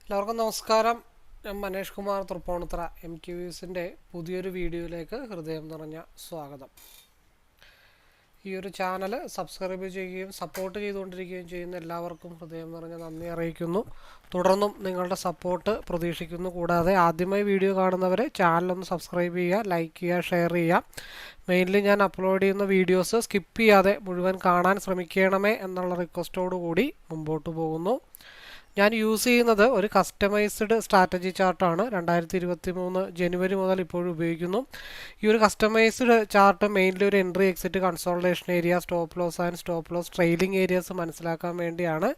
എല്ലാവർക്കും നമസ്കാരം. ഞാൻ മനേഷ് കുമാർ തൃപ്പൂണിത്തുറ MQVസിൻ്റെ പുതിയൊരു വീഡിയോയിലേക്ക് ഹൃദയം നിറഞ്ഞ സ്വാഗതം. ഈ ഒരു ചാനൽ സബ്സ്ക്രൈബ് ചെയ്യുകയും സപ്പോർട്ട് ചെയ്തുകൊണ്ടിരിക്കുകയും ചെയ്യുന്ന എല്ലാവർക്കും ഹൃദയം നിറഞ്ഞ നന്ദി അറിയിക്കുന്നു. തുടർന്നും നിങ്ങളുടെ സപ്പോർട്ട് പ്രതീക്ഷിക്കുന്നു. കൂടാതെ ആദ്യമായി വീഡിയോ കാണുന്നവരെ ചാനലൊന്ന് സബ്സ്ക്രൈബ് ചെയ്യുക, ലൈക്ക് ചെയ്യുക, ഷെയർ ചെയ്യുക. മെയിൻലി ഞാൻ അപ്ലോഡ് ചെയ്യുന്ന വീഡിയോസ് സ്കിപ്പ് ചെയ്യാതെ മുഴുവൻ കാണാൻ ശ്രമിക്കണമേ എന്നുള്ള റിക്വസ്റ്റോടു കൂടി മുമ്പോട്ട് പോകുന്നു. ഞാൻ യൂസ് ചെയ്യുന്നത് ഒരു കസ്റ്റമൈസ്ഡ് സ്ട്രാറ്റജി ചാർട്ടാണ്. 2023 ജനുവരി മുതൽ ഇപ്പോഴും ഉപയോഗിക്കുന്നു. ഈ ഒരു കസ്റ്റമൈസ്ഡ് ചാർട്ട് മെയിൻലി ഒരു entry, exit, consultation area, stop loss and stop loss, trailing areas മനസ്സിലാക്കാൻ വേണ്ടിയാണ്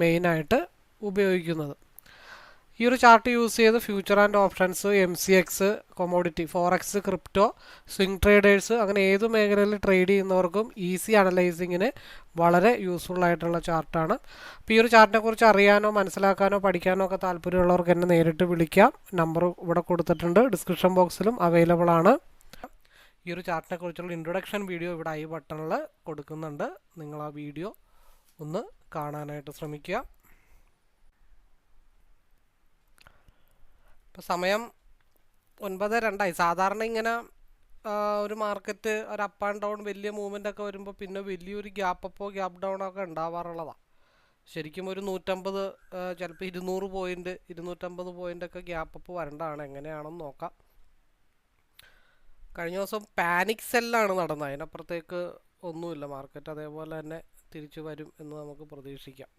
മെയിനായിട്ട് ഉപയോഗിക്കുന്നത്. ഈ ഒരു ചാർട്ട് യൂസ് ചെയ്ത് future and options, MCX, commodity, forex, crypto, swing traders, അങ്ങനെ ഏത് മേഖലയിൽ ട്രേഡ് ചെയ്യുന്നവർക്കും ഈസി അനലൈസിങ്ങിന് വളരെ യൂസ്ഫുൾ ആയിട്ടുള്ള ചാർട്ടാണ്. അപ്പോൾ ഈ ഒരു ചാർട്ടിനെ കുറിച്ച് അറിയാനോ മനസ്സിലാക്കാനോ പഠിക്കാനോ ഒക്കെ താല്പര്യമുള്ളവർക്ക് എന്നെ നേരിട്ട് വിളിക്കാം. നമ്പർ ഇവിടെ കൊടുത്തിട്ടുണ്ട്, ഡിസ്ക്രിപ്ഷൻ ബോക്സിലും അവൈലബിൾ ആണ്. ഈ ഒരു ചാർട്ടിനെ കുറിച്ചുള്ള ഇൻട്രൊഡക്ഷൻ വീഡിയോ ഇവിടെ ഐ ബട്ടണിൽ കൊടുക്കുന്നുണ്ട്. നിങ്ങൾ ആ വീഡിയോ ഒന്ന് കാണാനായിട്ട് ശ്രമിക്കുക. ഇപ്പോൾ സമയം 9:02. സാധാരണ ഇങ്ങനെ ഒരു മാർക്കറ്റ് ഒരു അപ്പ് ആൻഡ് ഡൗൺ വലിയ മൂവ്മെൻ്റ് ഒക്കെ വരുമ്പോൾ പിന്നെ വലിയൊരു ഗ്യാപ്പ് അപ്പോ ഗ്യാപ്പ് ഡൗൺ ഒക്കെ ഉണ്ടാവാറുള്ളതാണ്. ശരിക്കും ഒരു 150, ചിലപ്പോൾ 200 പോയിൻ്റ്, 250 പോയിൻ്റൊക്കെ ഗ്യാപ്പ് അപ്പ് വരേണ്ടതാണ്. എങ്ങനെയാണെന്ന് നോക്കാം. കഴിഞ്ഞ ദിവസം പാനിക് സെല്ലാണ് നടന്നത്. അതിനപ്പുറത്തേക്ക് ഒന്നുമില്ല. മാർക്കറ്റ് അതേപോലെ തന്നെ തിരിച്ചു വരും എന്ന് നമുക്ക് പ്രതീക്ഷിക്കാം.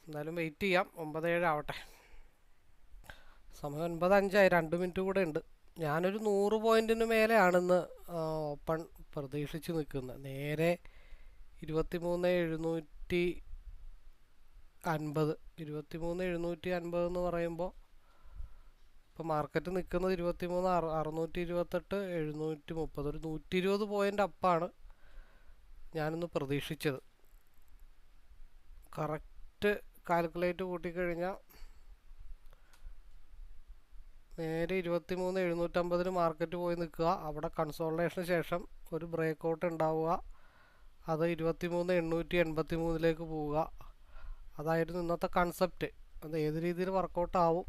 എന്തായാലും വെയിറ്റ് ചെയ്യാം. 9:07 ആവട്ടെ. സമയം 9:05. 2 മിനിറ്റ് കൂടെ ഉണ്ട്. ഞാനൊരു 100 പോയിൻറ്റിന് മേലെയാണിന്ന് ഓപ്പൺ പ്രതീക്ഷിച്ച് നിൽക്കുന്നത്. നേരെ 23,750, 23,750 എന്ന് പറയുമ്പോൾ ഇപ്പോൾ മാർക്കറ്റ് നിൽക്കുന്നത് 23,628, 730, ഒരു 120 പോയിൻ്റ് അപ്പാണ് ഞാനിന്ന് പ്രതീക്ഷിച്ചത്. കറക്റ്റ് കാൽക്കുലേറ്റ് കൂട്ടിക്കഴിഞ്ഞാൽ നേരെ 23,750 മാർക്കറ്റ് പോയി നിൽക്കുക. അവിടെ കൺസോൾട്ടേഷന് ശേഷം ഒരു ബ്രേക്ക് ഔട്ട് ഉണ്ടാവുക. അത് 23,883 പോവുക. അതായിരുന്നു ഇന്നത്തെ കൺസെപ്റ്റ്. അത് ഏത് രീതിയിൽ വർക്കൗട്ട് ആവും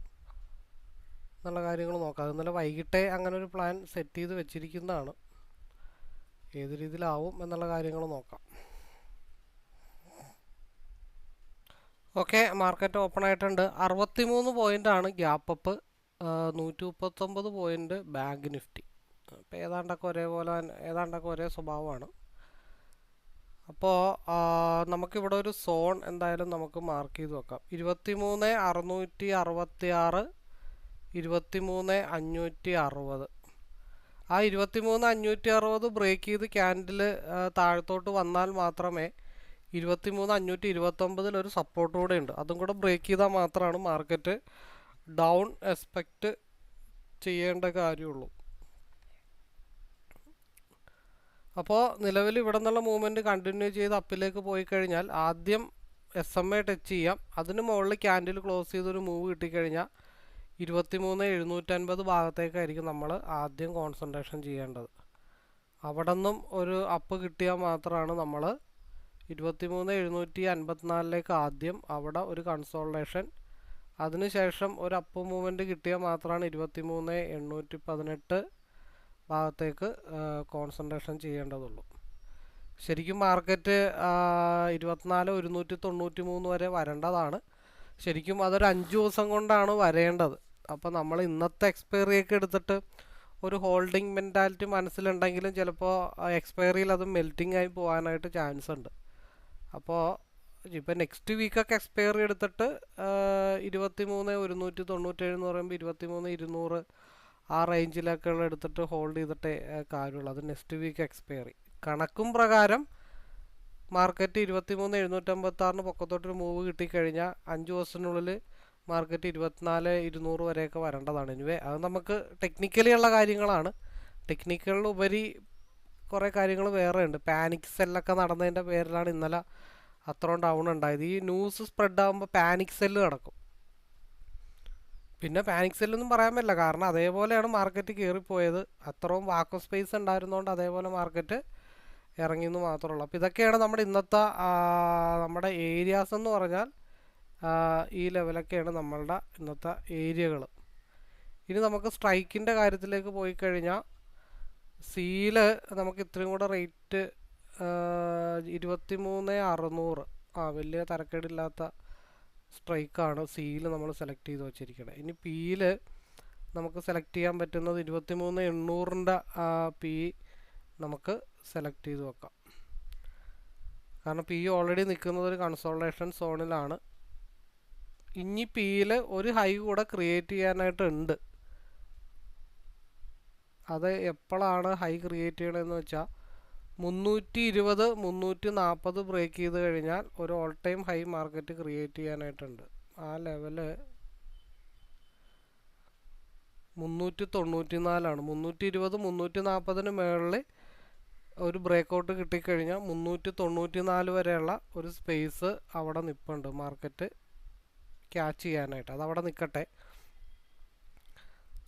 എന്നുള്ള കാര്യങ്ങൾ നോക്കാം. അത് ഇന്നലെ വൈകിട്ടേ അങ്ങനെ ഒരു പ്ലാൻ സെറ്റ് ചെയ്ത് വെച്ചിരിക്കുന്നതാണ്. ഏത് രീതിയിലാവും എന്നുള്ള കാര്യങ്ങൾ നോക്കാം. ഓക്കെ, മാർക്കറ്റ് ഓപ്പൺ ആയിട്ടുണ്ട്. 63 പോയിൻ്റാണ് gap up, 139 point bank Nifty. അപ്പോൾ ഏതാണ്ടൊക്കെ ഒരേ സ്വഭാവമാണ്. അപ്പോൾ നമുക്കിവിടെ ഒരു സോൺ എന്തായാലും നമുക്ക് മാർക്ക് ചെയ്ത് വെക്കാം. 23,666, 23,560. ആ 23,560 ബ്രേക്ക് ചെയ്ത് ക്യാൻഡിൽ താഴത്തോട്ട് വന്നാൽ മാത്രമേ 23,529 ഒരു സപ്പോർട്ട് കൂടെ ഉണ്ട്. അതും കൂടെ ബ്രേക്ക് ചെയ്താൽ മാത്രമാണ് മാർക്കറ്റ് ഡൗൺ എക്സ്പെക്റ്റ് ചെയ്യേണ്ട കാര്യമുള്ളൂ. അപ്പോൾ നിലവിൽ ഇവിടെ നിന്നുള്ള മൂവ്മെൻറ്റ് കണ്ടിന്യൂ ചെയ്ത് അപ്പിലേക്ക് പോയി കഴിഞ്ഞാൽ ആദ്യം SMA ടച്ച് ചെയ്യാം. അതിന് മുകളിൽ ക്യാൻഡിൽ ക്ലോസ് ചെയ്തൊരു മൂവ് കിട്ടിക്കഴിഞ്ഞാൽ 23,750 ഭാഗത്തേക്കായിരിക്കും നമ്മൾ ആദ്യം കോൺസെൻട്രേഷൻ ചെയ്യേണ്ടത്. അവിടെ നിന്നും ഒരു അപ്പ് കിട്ടിയാൽ മാത്രമാണ് നമ്മൾ 23,754 ആദ്യം അവിടെ ഒരു കൺസോൾട്ടേഷൻ, അതിനുശേഷം ഒരു അപ്പ് മൂവ്മെൻറ്റ് കിട്ടിയാൽ മാത്രമാണ് 23,818 ഭാഗത്തേക്ക് കോൺസെൻട്രേഷൻ ചെയ്യേണ്ടതുള്ളൂ. ശരിക്കും മാർക്കറ്റ് 24,193 വരെ വരേണ്ടതാണ്. ശരിക്കും അതൊരു 5 ദിവസം കൊണ്ടാണ് വരേണ്ടത്. അപ്പോൾ നമ്മൾ ഇന്നത്തെ എക്സ്പയറിയൊക്കെ എടുത്തിട്ട് ഒരു ഹോൾഡിംഗ് മെൻറ്റാലിറ്റി മനസ്സിലുണ്ടെങ്കിലും ചിലപ്പോൾ എക്സ്പയറിയിൽ അത് മെൽറ്റിംഗ് ആയി പോകാനായിട്ട് ചാൻസ് ഉണ്ട്. അപ്പോൾ ഇപ്പോൾ നെക്സ്റ്റ് വീക്കൊക്കെ എക്സ്പയറി എടുത്തിട്ട് 23,197 എന്ന് പറയുമ്പോൾ 23,200 ആ റേഞ്ചിലൊക്കെയുള്ള എടുത്തിട്ട് ഹോൾഡ് ചെയ്തിട്ടേ കാര്യമുള്ളൂ. അത് നെക്സ്റ്റ് വീക്ക് എക്സ്പയറി. കണക്കും പ്രകാരം മാർക്കറ്റ് 23,756 പൊക്കത്തോട്ടൊരു മൂവ് കിട്ടിക്കഴിഞ്ഞാൽ 5 ദിവസത്തിനുള്ളിൽ മാർക്കറ്റ് 24,200 വരെയൊക്കെ വരേണ്ടതാണ്. എനിവേ അത് നമുക്ക് ടെക്നിക്കലി ഉള്ള കാര്യങ്ങളാണ്. ടെക്നിക്കലിനുപരി കുറേ കാര്യങ്ങൾ വേറെ ഉണ്ട്. പാനിക് സെല്ലൊക്കെ നടന്നതിൻ്റെ പേരിലാണ് ഇന്നലെ അത്രയും ഡൗൺ ഉണ്ടായത്. ഈ ന്യൂസ് സ്പ്രെഡ് ആകുമ്പോൾ പാനിക് സെല്ല് നടക്കും. പിന്നെ പാനിക് സെല്ലൊന്നും പറയാൻ പറ്റില്ല, കാരണം അതേപോലെയാണ് മാർക്കറ്റ് കയറിപ്പോയത്. അത്രയും വാക്വം സ്പേസ് ഉണ്ടായിരുന്നതുകൊണ്ട് അതേപോലെ മാർക്കറ്റ് ഇറങ്ങിയെന്ന് മാത്രമേ ഉള്ളൂ. അപ്പോൾ ഇതൊക്കെയാണ് നമ്മുടെ ഇന്നത്തെ നമ്മുടെ ഏരിയാസ് എന്ന് പറഞ്ഞാൽ ഈ ലെവലൊക്കെയാണ് നമ്മളുടെ ഇന്നത്തെ ഏരിയകൾ. ഇനി നമുക്ക് സ്ട്രൈക്കിൻ്റെ കാര്യത്തിലേക്ക് പോയി കഴിഞ്ഞാൽ സിയിൽ നമുക്ക് ഇത്രയും കൂടെ റേറ്റ് 23,600 വലിയ തരക്കേടില്ലാത്ത സ്ട്രൈക്കാണ് സിയിൽ നമ്മൾ സെലക്ട് ചെയ്ത് വച്ചിരിക്കുന്നത്. ഇനി പിയിൽ നമുക്ക് സെലക്ട് ചെയ്യാൻ പറ്റുന്നത് 23,800 പി നമുക്ക് സെലക്ട് ചെയ്ത് വെക്കാം. കാരണം പി ഓൾറെഡി നിൽക്കുന്നത് ഒരു കൺസോൾട്ടേഷൻ സോണിലാണ്. ഇനി പിയിൽ ഒരു ഹൈ കൂടെ ക്രിയേറ്റ് ചെയ്യാനായിട്ടുണ്ട്. അത് എപ്പോഴാണ് ഹൈ ക്രിയേറ്റ് ചെയ്യണമെന്ന് വെച്ചാൽ 320 340 ബ്രേക്ക് ചെയ്ത് കഴിഞ്ഞാൽ ഒരു all time high market create ചെയ്യാനായിട്ടുണ്ട്. ആ ലെവല് 394ആണ്. 320 340 മുകളിൽ ഒരു ബ്രേക്കൗട്ട് കിട്ടിക്കഴിഞ്ഞാൽ 394 വരെയുള്ള ഒരു സ്പേസ് അവിടെ നിൽപ്പുണ്ട് മാർക്കറ്റ് ക്യാച്ച് ചെയ്യാനായിട്ട്. അതവിടെ നിൽക്കട്ടെ.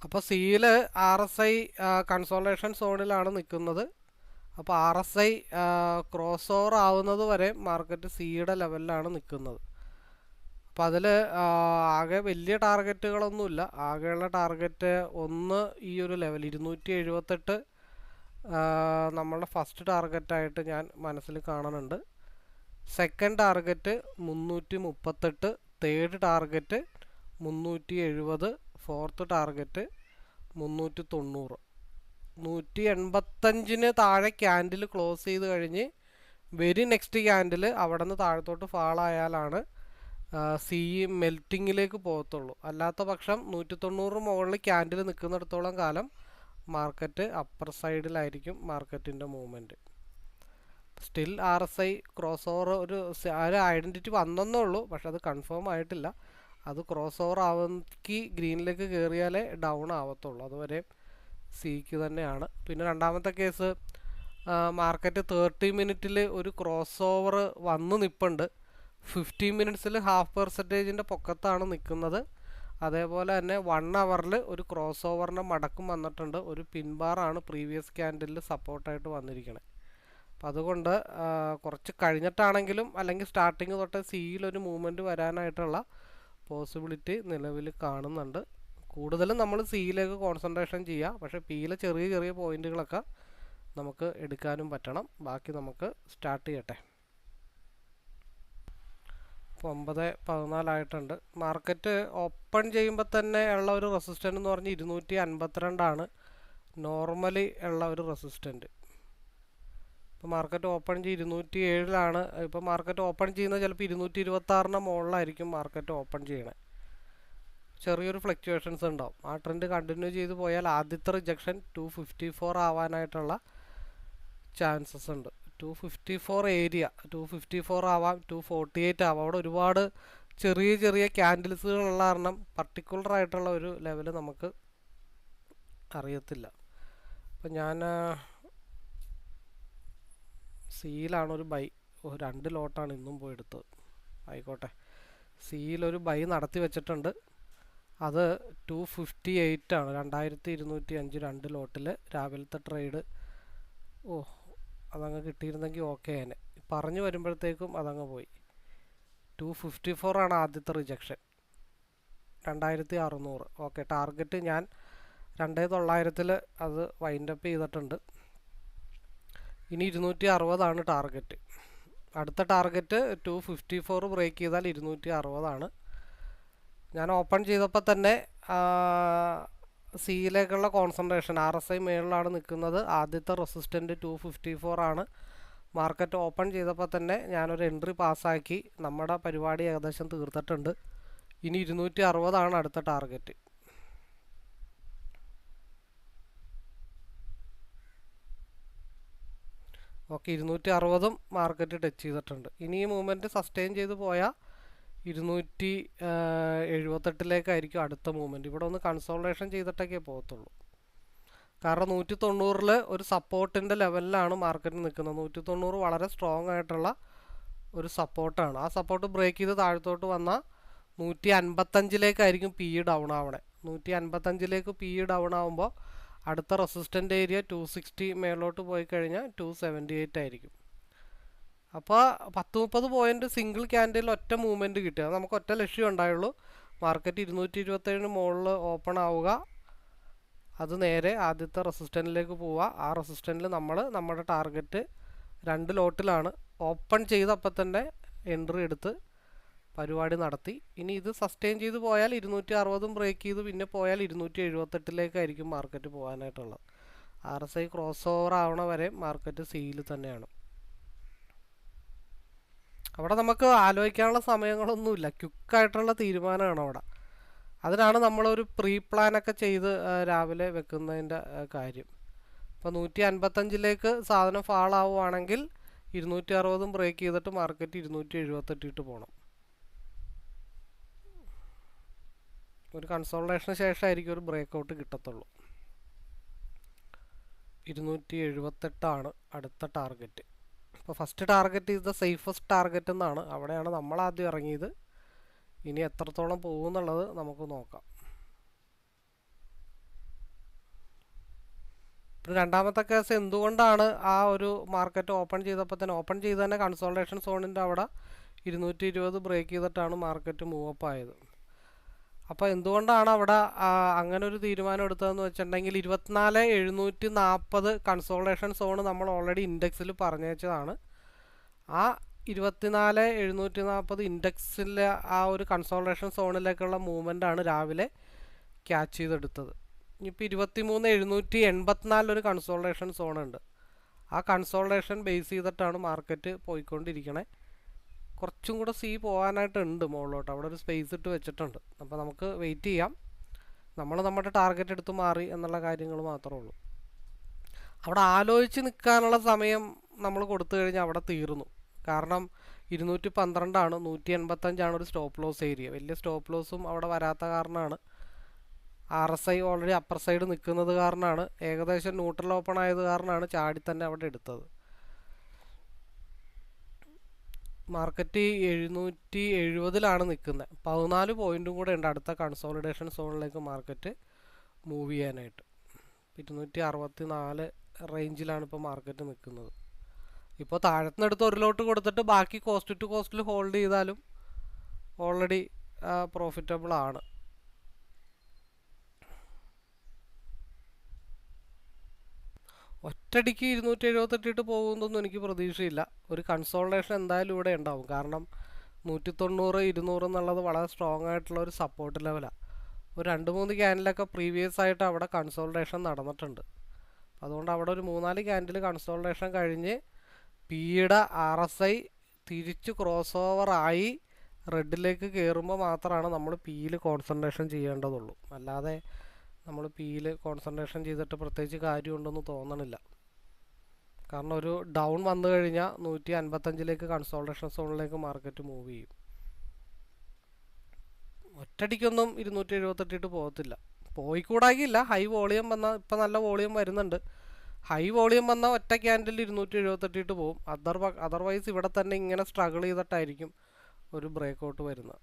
അപ്പോൾ സിയിൽ RSI കൺസോൾട്ടേഷൻ സോണിലാണ് നിൽക്കുന്നത്. അപ്പോൾ RSI ക്രോസ് ഓവർ ആവുന്നത് വരെ മാർക്കറ്റ് സിയുടെ ലെവലിലാണ് നിൽക്കുന്നത്. അപ്പോൾ അതിൽ ആകെ വലിയ ടാർഗറ്റുകളൊന്നുമില്ല. ആകെയുള്ള ടാർഗറ്റ് ഒന്ന് ഈ ഒരു ലെവൽ 278 നമ്മളുടെ ഫസ്റ്റ് ടാർഗറ്റായിട്ട് ഞാൻ മനസ്സിൽ കാണുന്നുണ്ട്. Second target 338, third target 370, fourth target 390. 185 താഴെ ക്യാൻഡിൽ ക്ലോസ് ചെയ്ത് കഴിഞ്ഞ് വെരി നെക്സ്റ്റ് ക്യാൻഡിൽ അവിടെ നിന്ന് താഴത്തോട്ട് ഫാളായാലാണ് സി മെൽറ്റിങ്ങിലേക്ക് പോകത്തുള്ളൂ. അല്ലാത്ത പക്ഷം 190 മുകളിൽ ക്യാൻഡിൽ നിൽക്കുന്നിടത്തോളം കാലം മാർക്കറ്റ് അപ്പർ സൈഡിലായിരിക്കും മാർക്കറ്റിൻ്റെ movement. Still RSI cross over ഒരു ഐഡൻറ്റിറ്റി വന്നെന്നേ ഉള്ളൂ, പക്ഷെ അത് കൺഫേം ആയിട്ടില്ല. അത് ക്രോസ് ഓവർ ആവുമെങ്കിൽ ഗ്രീനിലേക്ക് കയറിയാലേ ഡൗൺ ആവത്തുള്ളൂ. അതുവരെ സിക്ക് തന്നെയാണ്. പിന്നെ രണ്ടാമത്തെ കേസ് മാർക്കറ്റ് 30 മിനിറ്റിൽ ഒരു ക്രോസ് ഓവർ വന്ന് നിൽപ്പുണ്ട്. 15 മിനിറ്റ്സിൽ 0.5% പൊക്കത്താണ് നിൽക്കുന്നത്. അതേപോലെ തന്നെ 1 അവറിൽ ഒരു ക്രോസ് ഓവറിൻ്റെ മടക്കും വന്നിട്ടുണ്ട്. ഒരു പിൻബാറാണ് പ്രീവിയസ് ക്യാൻഡിലിൽ സപ്പോർട്ടായിട്ട് വന്നിരിക്കുന്നത്. അപ്പം അതുകൊണ്ട് കുറച്ച് കഴിഞ്ഞിട്ടാണെങ്കിലും അല്ലെങ്കിൽ സ്റ്റാർട്ടിങ് തൊട്ട് സിയിലൊരു മൂവ്മെൻറ്റ് വരാനായിട്ടുള്ള പോസിബിലിറ്റി നിലവിൽ കാണുന്നുണ്ട്. കൂടുതലും നമ്മൾ സിയിലേക്ക് കോൺസെൻട്രേഷൻ ചെയ്യുക. പക്ഷേ പിയിലെ ചെറിയ ചെറിയ പോയിന്റുകളൊക്കെ നമുക്ക് എടുക്കാനും പറ്റണം. ബാക്കി നമുക്ക് സ്റ്റാർട്ട് ചെയ്യട്ടെ. ഇപ്പോൾ 9:14 ആയിട്ടുണ്ട്. മാർക്കറ്റ് ഓപ്പൺ ചെയ്യുമ്പോൾ തന്നെ ഉള്ള ഒരു റെസിസ്റ്റൻ്റ് എന്ന് പറഞ്ഞാൽ 252 നോർമലി ഉള്ള ഒരു റെസിസ്റ്റൻറ്റ്. ഇപ്പോൾ മാർക്കറ്റ് ഓപ്പൺ 207 ഇപ്പോൾ മാർക്കറ്റ് ഓപ്പൺ ചെയ്യുന്നത് ചിലപ്പോൾ 226 മുകളിലായിരിക്കും മാർക്കറ്റ് ഓപ്പൺ ചെയ്യണേ. ചെറിയൊരു ഫ്ലക്ച്വേഷൻസ് ഉണ്ടാവും. ആ ട്രെൻഡ് കണ്ടിന്യൂ ചെയ്ത് പോയാൽ ആദ്യത്തെ റിജക്ഷൻ 254 ആവാനായിട്ടുള്ള ചാൻസസ് ഉണ്ട്. 254 ഏരിയ 254 ആവാം, 248 ആവാം. അവിടെ ഒരുപാട് ചെറിയ ചെറിയ ക്യാൻഡിൽസുകളുള്ള കാരണം പർട്ടിക്കുലർ ആയിട്ടുള്ള ഒരു ലെവൽ നമുക്ക് അറിയത്തില്ല. അപ്പം ഞാൻ സിയിലാണ് ഒരു ബൈ 2 ലോട്ടാണ് ഇന്നും പോയി എടുത്തത്. ആയിക്കോട്ടെ, സിയിലൊരു ബൈ നടത്തി വെച്ചിട്ടുണ്ട്. അത് 258 ആണ്. 2205 2 ലോട്ടിൽ രാവിലത്തെ ട്രേഡ്. അതങ്ങ് കിട്ടിയിരുന്നെങ്കിൽ ഓക്കെ ആനെ. പറഞ്ഞു വരുമ്പോഴത്തേക്കും അതങ്ങ് പോയി. 254 ആണ് ആദ്യത്തെ റിജക്ഷൻ. 2600. ഓക്കെ, ടാർഗറ്റ് ഞാൻ 2900 അത് വൈൻഡപ്പ് ചെയ്തിട്ടുണ്ട്. ഇനി 260 ആണ് ടാർഗറ്റ്. അടുത്ത ടാർഗറ്റ് 254 ബ്രേക്ക് ചെയ്താൽ 260 ആണ്. ഞാൻ ഓപ്പൺ ചെയ്തപ്പോൾ തന്നെ സിയിലേക്കുള്ള കോൺസെൻട്രേഷൻ RSI മേളിലാണ് നിൽക്കുന്നത്. ആദ്യത്തെ റെസിസ്റ്റൻറ്റ് 254 ആണ്. മാർക്കറ്റ് ഓപ്പൺ ചെയ്തപ്പോൾ തന്നെ ഞാനൊരു എൻട്രി പാസ്സാക്കി. നമ്മുടെ പരിപാടി ഏകദേശം തീർത്തിട്ടുണ്ട്. ഇനി 260 ആണ് അടുത്ത ടാർഗറ്റ്. ഓക്കെ, 260 മാർക്കറ്റ് ടച്ച് ചെയ്തിട്ടുണ്ട്. ഇനി ഈ മൂവ്മെൻറ്റ് സസ്റ്റെയിൻ ചെയ്ത് പോയാൽ 278 അടുത്ത മൂവ്മെൻറ്റ്. ഇവിടെ ഒന്ന് കൺസോൾട്ടേഷൻ ചെയ്തിട്ടൊക്കെ പോകത്തുള്ളൂ. കാരണം 190 ഒരു സപ്പോർട്ടിൻ്റെ ലെവലിലാണ് മാർക്കറ്റ് നിൽക്കുന്നത്. 190 വളരെ സ്ട്രോങ് ആയിട്ടുള്ള ഒരു സപ്പോർട്ടാണ്. ആ സപ്പോർട്ട് ബ്രേക്ക് ചെയ്ത് താഴത്തോട്ട് വന്നാൽ 155 പി ഡൗൺ ആവണേ. 155 പി ഡൗൺ ആവുമ്പോൾ അടുത്ത റെസിസ്റ്റൻ്റ് ഏരിയ 260 മേലോട്ട് പോയി കഴിഞ്ഞാൽ 278 ആയിരിക്കും. അപ്പോൾ 10-30 പോയിന്റ് സിംഗിൾ ക്യാൻഡിൽ ഒറ്റ മൂവ്മെൻറ്റ് കിട്ടുക. നമുക്ക് ഒറ്റ ലക്ഷ്യം ഉണ്ടായുള്ളൂ, മാർക്കറ്റ് 227 മുകളിൽ ഓപ്പൺ ആവുക, അത് നേരെ ആദ്യത്തെ റെസിസ്റ്റൻറ്റിലേക്ക് പോവുക. ആ റെസിസ്റ്റൻറ്റിൽ നമ്മൾ നമ്മുടെ ടാർഗറ്റ് 2 ലോട്ടിലാണ് ഓപ്പൺ ചെയ്തപ്പോൾ തന്നെ എൻട്രി എടുത്ത് പരിപാടി നടത്തി. ഇനി ഇത് സസ്റ്റെയിൻ ചെയ്ത് പോയാൽ 260 ബ്രേക്ക് ചെയ്ത് പിന്നെ പോയാൽ 278 മാർക്കറ്റ് പോകാനായിട്ടുള്ളത്. RSI ക്രോസ് ഓവർ ആവണ വരെ മാർക്കറ്റ് സിയിൽ തന്നെയാണ്. അവിടെ നമുക്ക് ആലോചിക്കാനുള്ള സമയങ്ങളൊന്നുമില്ല, ക്വിക്കായിട്ടുള്ള തീരുമാനമാണ് അവിടെ. അതിനാണ് നമ്മളൊരു പ്രീ പ്ലാനൊക്കെ ചെയ്ത് രാവിലെ വെക്കുന്നതിൻ്റെ കാര്യം. ഇപ്പോൾ 155 സാധനം ഫാൾ ആവുകയാണെങ്കിൽ 260 ബ്രേക്ക് ചെയ്തിട്ട് മാർക്കറ്റ് 278 ഇട്ട് പോകണം. ഒരു കൺസോൾട്ടേഷന് ശേഷമായിരിക്കും ഒരു ബ്രേക്ക് ഔട്ട് കിട്ടത്തുള്ളൂ. 278 അടുത്ത ടാർഗറ്റ്. ഇപ്പോൾ first target is the safest target എന്നാണ്, അവിടെയാണ് നമ്മൾ ആദ്യം ഇറങ്ങിയത്. ഇനി എത്രത്തോളം പോകുമെന്നുള്ളത് നമുക്ക് നോക്കാം. പിന്നെ രണ്ടാമത്തെ കേസ്, എന്തുകൊണ്ടാണ് ആ ഒരു മാർക്കറ്റ് ഓപ്പൺ ചെയ്ത് തന്നെ കൺസോൾട്ടേഷൻ സോണിൻ്റെ അവിടെ 220 ബ്രേക്ക് ചെയ്തിട്ടാണ് മാർക്കറ്റ് മൂവപ്പ് ആയത്. അപ്പോൾ എന്തുകൊണ്ടാണ് അവിടെ അങ്ങനെ ഒരു തീരുമാനം എടുത്തതെന്ന് വെച്ചിട്ടുണ്ടെങ്കിൽ 24,740 കൺസോൾട്ടേഷൻ സോണ് നമ്മൾ ഓൾറെഡി ഇൻഡെക്സിൽ പറഞ്ഞേച്ചതാണ്. ആ 24,740 ഇൻഡെക്സിലെ ആ ഒരു കൺസോൾട്ടേഷൻ സോണിലേക്കുള്ള മൂവ്മെൻ്റാണ് രാവിലെ ക്യാച്ച് ചെയ്തെടുത്തത്. ഇനിയിപ്പോൾ 23,784 ഒരു കൺസോൾട്ടേഷൻ സോണുണ്ട്. ആ കൺസോൾട്ടേഷൻ ബേസ് ചെയ്തിട്ടാണ് മാർക്കറ്റ് പോയിക്കൊണ്ടിരിക്കണേ. കുറച്ചും കൂടെ പോകാനായിട്ടുണ്ട് മുകളിലോട്ട്, അവിടെ ഒരു സ്പേസ് ഇട്ട് വെച്ചിട്ടുണ്ട്. അപ്പോൾ നമുക്ക് വെയിറ്റ് ചെയ്യാം. നമ്മൾ നമ്മുടെ ടാർഗറ്റ് എടുത്ത് മാറി എന്നുള്ള കാര്യങ്ങൾ മാത്രമേ ഉള്ളൂ. അവിടെ ആലോചിച്ച് നിൽക്കാനുള്ള സമയം നമ്മൾ കൊടുത്തു കഴിഞ്ഞാൽ അവിടെ തീർന്നു. കാരണം 212 185 ഒരു സ്റ്റോപ്പ് ലോസ് ഏരിയ. വലിയ സ്റ്റോപ്പ് ലോസും അവിടെ വരാത്ത കാരണമാണ്. RSI ഓൾറെഡി അപ്പർ സൈഡ് നിൽക്കുന്നത് കാരണമാണ്, ഏകദേശം ന്യൂട്രൽ ഓപ്പൺ ആയത് കാരണമാണ് ചാടി തന്നെ അവിടെ എടുത്തത്. മാർക്കറ്റ് 770 നിൽക്കുന്നത്. 14 പോയിൻറ്റും കൂടെ ഉണ്ട് അടുത്ത കൺസോളിഡേഷൻ സോണിലേക്ക് മാർക്കറ്റ് മൂവ് ചെയ്യാനായിട്ട്. 264 റേഞ്ചിലാണ് ഇപ്പോൾ മാർക്കറ്റ് നിൽക്കുന്നത്. ഇപ്പോൾ താഴത്തുനിന്നെടുത്ത് ഒരു ലോട്ട് കൊടുത്തിട്ട് ബാക്കി കോസ്റ്റ് ടു കോസ്റ്റിൽ ഹോൾഡ് ചെയ്താലും ഓൾറെഡി പ്രോഫിറ്റബിൾ ആണ്. ഒറ്റയടിക്ക് 278 പോകുന്നൊന്നും എനിക്ക് പ്രതീക്ഷയില്ല. ഒരു കൺസോൾട്ടേഷൻ എന്തായാലും ഇവിടെ ഉണ്ടാവും. കാരണം 190 200 എന്നുള്ളത് വളരെ സ്ട്രോങ് ആയിട്ടുള്ള ഒരു സപ്പോർട്ട് ലെവലാണ്. ഒരു 2-3 ക്യാൻഡിലൊക്കെ പ്രീവിയസ് ആയിട്ട് അവിടെ കൺസോൾട്ടേഷൻ നടന്നിട്ടുണ്ട്. അതുകൊണ്ട് അവിടെ ഒരു 3-4 ക്യാൻഡിൽ കൺസോൾട്ടേഷൻ കഴിഞ്ഞ് പിയുടെ RSI തിരിച്ച് ക്രോസ് ഓവർ ആയി റെഡിലേക്ക് കയറുമ്പോൾ മാത്രമാണ് നമ്മൾ പിയിൽ കോൺസെൻട്രേഷൻ ചെയ്യേണ്ടതുള്ളൂ. അല്ലാതെ നമ്മൾ പിയിൽ കോൺസെൻട്രേഷൻ ചെയ്തിട്ട് പ്രത്യേകിച്ച് കാര്യമുണ്ടെന്ന് തോന്നണില്ല. കാരണം ഒരു ഡൗൺ വന്നു കഴിഞ്ഞാൽ 155 കൺസോൾട്ടേഷൻ സോണിലേക്ക് മാർക്കറ്റ് മൂവ് ചെയ്യും. ഒറ്റടിക്കൊന്നും 278 പോകത്തില്ല. പോയിക്കൂടാകില്ല. ഹൈ വോളിയം വന്നാൽ, ഇപ്പം നല്ല വോളിയം വരുന്നുണ്ട്, ഹൈ വോളിയം വന്നാൽ ഒറ്റ ക്യാൻഡിൽ 278 പോകും. അതർവൈസ് ഇവിടെ തന്നെ ഇങ്ങനെ സ്ട്രഗിൾ ചെയ്തിട്ടായിരിക്കും ഒരു ബ്രേക്ക് ഔട്ട് വരുന്നത്.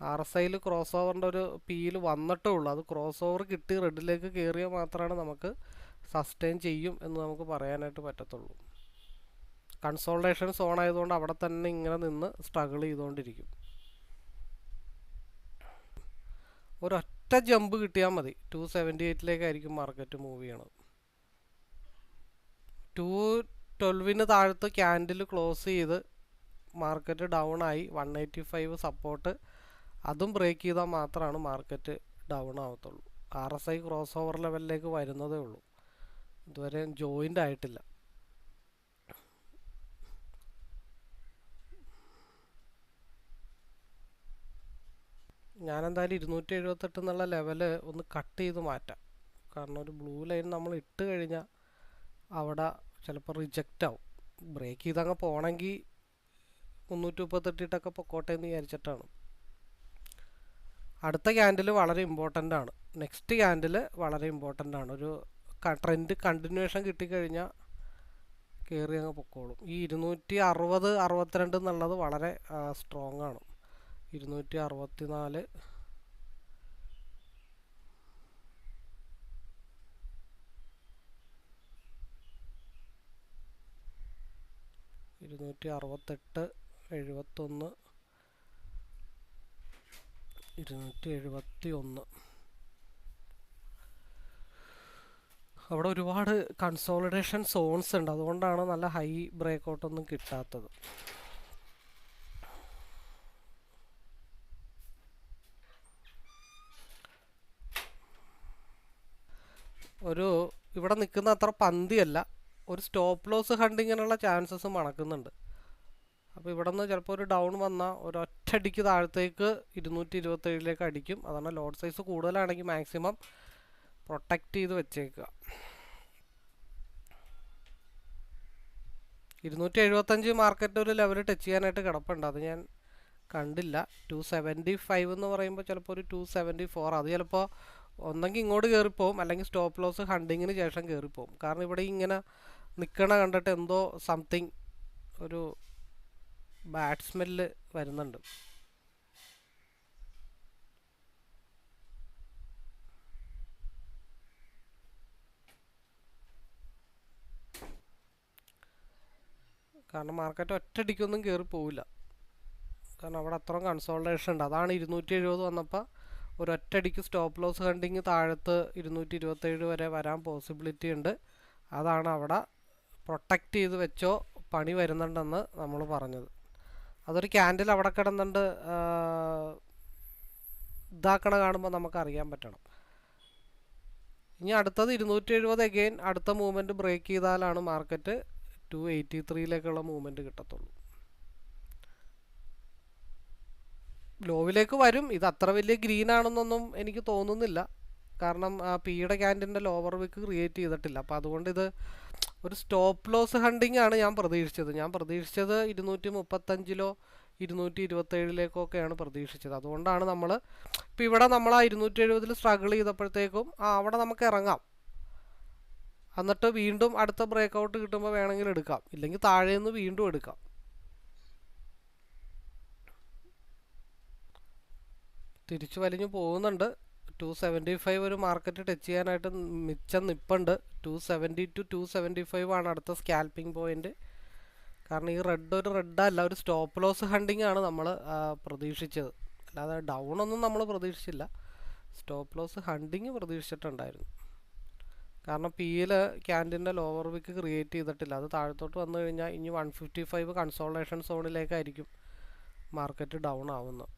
RSIയിൽ ക്രോസ് ഓവറിൻ്റെ ഒരു പിയിൽ വന്നിട്ടേ ഉള്ളൂ. അത് ക്രോസ് ഓവർ കിട്ടി റെഡിലേക്ക് കയറിയാൽ മാത്രമാണ് നമുക്ക് സസ്റ്റെയിൻ ചെയ്യും എന്ന് നമുക്ക് പറയാനായിട്ട് പറ്റത്തുള്ളൂ. കൺസോൾട്ടേഷൻ സോൺ ആയതുകൊണ്ട് അവിടെ തന്നെ ഇങ്ങനെ നിന്ന് സ്ട്രഗിൾ ചെയ്തുകൊണ്ടിരിക്കും. ഒരൊറ്റ ജമ്പ് കിട്ടിയാൽ മതി, 278 മാർക്കറ്റ് മൂവ് ചെയ്യണത്. 212 താഴത്ത് ക്യാൻഡിൽ ക്ലോസ് ചെയ്ത് മാർക്കറ്റ് ഡൗൺ ആയി 185 സപ്പോർട്ട് അതും ബ്രേക്ക് ചെയ്താൽ മാത്രമാണ് മാർക്കറ്റ് ഡൗൺ ആവത്തുള്ളൂ. RSI ക്രോസ് ഓവർ ലെവലിലേക്ക് വരുന്നതേ ഉള്ളൂ, ഇതുവരെ ജോയിൻ്റ് ആയിട്ടില്ല. ഞാനെന്തായാലും 278 എന്നുള്ള ലെവല് ഒന്ന് കട്ട് ചെയ്ത് മാറ്റാം. കാരണം ഒരു ബ്ലൂ ലൈൻ നമ്മൾ ഇട്ട് കഴിഞ്ഞാൽ അവിടെ ചിലപ്പോൾ റിജക്റ്റ് ആവും. ബ്രേക്ക് ചെയ്തങ്ങ് പോകണമെങ്കിൽ 338 പൊക്കോട്ടെ എന്ന് വിചാരിച്ചിട്ടാണ്. അടുത്ത ക്യാൻഡിൽ വളരെ ഇമ്പോർട്ടൻ്റ് ആണ്. നെക്സ്റ്റ് ക്യാൻഡിൽ വളരെ ഇമ്പോർട്ടൻ്റ് ആണ്. ഒരു ട്രെൻഡ് കണ്ടിന്യൂവേഷൻ കിട്ടിക്കഴിഞ്ഞാൽ കയറി അങ്ങ് പൊക്കോളും. ഈ 260-62 എന്നുള്ളത് വളരെ സ്ട്രോങ് ആണ്. 264, 268, 71, 271. അവിടെ ഒരുപാട് കൺസോളിഡേഷൻ സോൺസ് ഉണ്ട്, അതുകൊണ്ടാണ് നല്ല ഹൈ ബ്രേക്കൗട്ടൊന്നും കിട്ടാത്തത്. ഇവിടെ നിൽക്കുന്ന അത്ര പന്തിയല്ല, ഒരു സ്റ്റോപ്പ് ലോസ് ഹണ്ടിങ്ങിനുള്ള ചാൻസസ് മണക്കുന്നുണ്ട്. അപ്പോൾ ഇവിടെ നിന്ന് ചിലപ്പോൾ ഒരു ഡൗൺ വന്നാൽ ഒരൊറ്റടിക്ക് താഴത്തേക്ക് 227 അടിക്കും. അതാണ് ലോഡ് സൈസ് കൂടുതലാണെങ്കിൽ മാക്സിമം പ്രൊട്ടക്റ്റ് ചെയ്ത് വെച്ചേക്കുക. 275 മാർക്കറ്റ് ഒരു ലെവൽ ടച്ച് ചെയ്യാനായിട്ട് കിടപ്പുണ്ട്, അത് ഞാൻ കണ്ടില്ല. 275 എന്ന് പറയുമ്പോൾ ചിലപ്പോൾ ഒരു 274, അത് ചിലപ്പോൾ ഒന്നെങ്കിൽ ഇങ്ങോട്ട് കയറിപ്പോവും അല്ലെങ്കിൽ സ്റ്റോപ്പ് ലോസ് ഹണ്ടിങ്ങിന് ശേഷം കയറിപ്പോവും. കാരണം ഇവിടെ ഇങ്ങനെ നിൽക്കണ കണ്ടിട്ട് എന്തോ സംതിങ് ഒരു ബാഡ് സ്മെല്ല് വരുന്നുണ്ട്. കാരണം മാർക്കറ്റ് ഒറ്റയടിക്കൊന്നും കയറി പോവില്ല, കാരണം അവിടെ അത്രയും കൺസോൾട്ടേഷൻ ഉണ്ട്. അതാണ് 270 വന്നപ്പോൾ ഒരൊറ്റടിക്ക് സ്റ്റോപ്പ് ലോസ് ഹണ്ടിങ് താഴത്ത് 227 വരെ വരാൻ പോസിബിലിറ്റി ഉണ്ട്. അതാണ് അവിടെ പ്രൊട്ടക്റ്റ് ചെയ്ത് വെച്ചോ പണി വരുന്നുണ്ടെന്ന് നമ്മൾ പറഞ്ഞത്. അതൊരു ക്യാൻഡിൽ അവിടെ കിടന്നുണ്ട് ഇതാക്കണ കാണുമ്പോൾ നമുക്ക് അറിയാൻ പറ്റണം. ഇനി അടുത്തത് 270 അഗെയിൻ അടുത്ത മൂവ്മെൻറ്റ് ബ്രേക്ക് ചെയ്താലാണ് മാർക്കറ്റ് 283 മൂവ്മെൻറ്റ് കിട്ടത്തുള്ളൂ. ലോവിലേക്ക് വരും. ഇത് അത്ര വലിയ ഗ്രീൻ ആണെന്നൊന്നും എനിക്ക് തോന്നുന്നില്ല, കാരണം പിയുടെ ക്യാൻഡിൻ്റെ ലോവർ വിക്ക് ക്രിയേറ്റ് ചെയ്തിട്ടില്ല. അപ്പോൾ അതുകൊണ്ട് ഇത് ഒരു സ്റ്റോപ്പ് ലോസ് ഹണ്ടിങ് ആണ് ഞാൻ പ്രതീക്ഷിച്ചത്. 235 227 പ്രതീക്ഷിച്ചത്. അതുകൊണ്ടാണ് നമ്മൾ ഇപ്പോൾ ഇവിടെ നമ്മൾ ആ 270 സ്ട്രഗിൾ ചെയ്തപ്പോഴത്തേക്കും അവിടെ നമുക്ക് ഇറങ്ങാം, എന്നിട്ട് വീണ്ടും അടുത്ത ബ്രേക്കൗട്ട് കിട്ടുമ്പോൾ വേണമെങ്കിൽ എടുക്കാം, ഇല്ലെങ്കിൽ താഴെ നിന്ന് വീണ്ടും എടുക്കാം. തിരിച്ചു വലിഞ്ഞു പോകുന്നുണ്ട്. 275 ഒരു മാർക്കറ്റ് ടച്ച് ചെയ്യാനായിട്ട് മിച്ചം നിപ്പുണ്ട്. 270 to 275 ആണ് അടുത്ത സ്കാൽപ്പിംഗ് പോയിന്റ്. കാരണം ഈ ഒരു റെഡ് അല്ല, ഒരു സ്റ്റോപ്പ് ലോസ് ഹണ്ടിങ് ആണ് നമ്മൾ പ്രതീക്ഷിച്ചത്, അല്ലാതെ ഡൗൺ ഒന്നും നമ്മൾ പ്രതീക്ഷിച്ചില്ല. സ്റ്റോപ്പ് ലോസ് ഹണ്ടിങ് പ്രതീക്ഷിച്ചിട്ടുണ്ടായിരുന്നു. കാരണം പിയിൽ ക്യാൻഡിൻ്റെ ലോവർ വിക്ക് ക്രിയേറ്റ് ചെയ്തിട്ടില്ല, അത് താഴത്തോട്ട് വന്നു കഴിഞ്ഞാൽ ഇനി 155 കൺസോൾട്ടേഷൻ സോണിലേക്കായിരിക്കും മാർക്കറ്റ് ഡൗൺ ആവുന്നത്.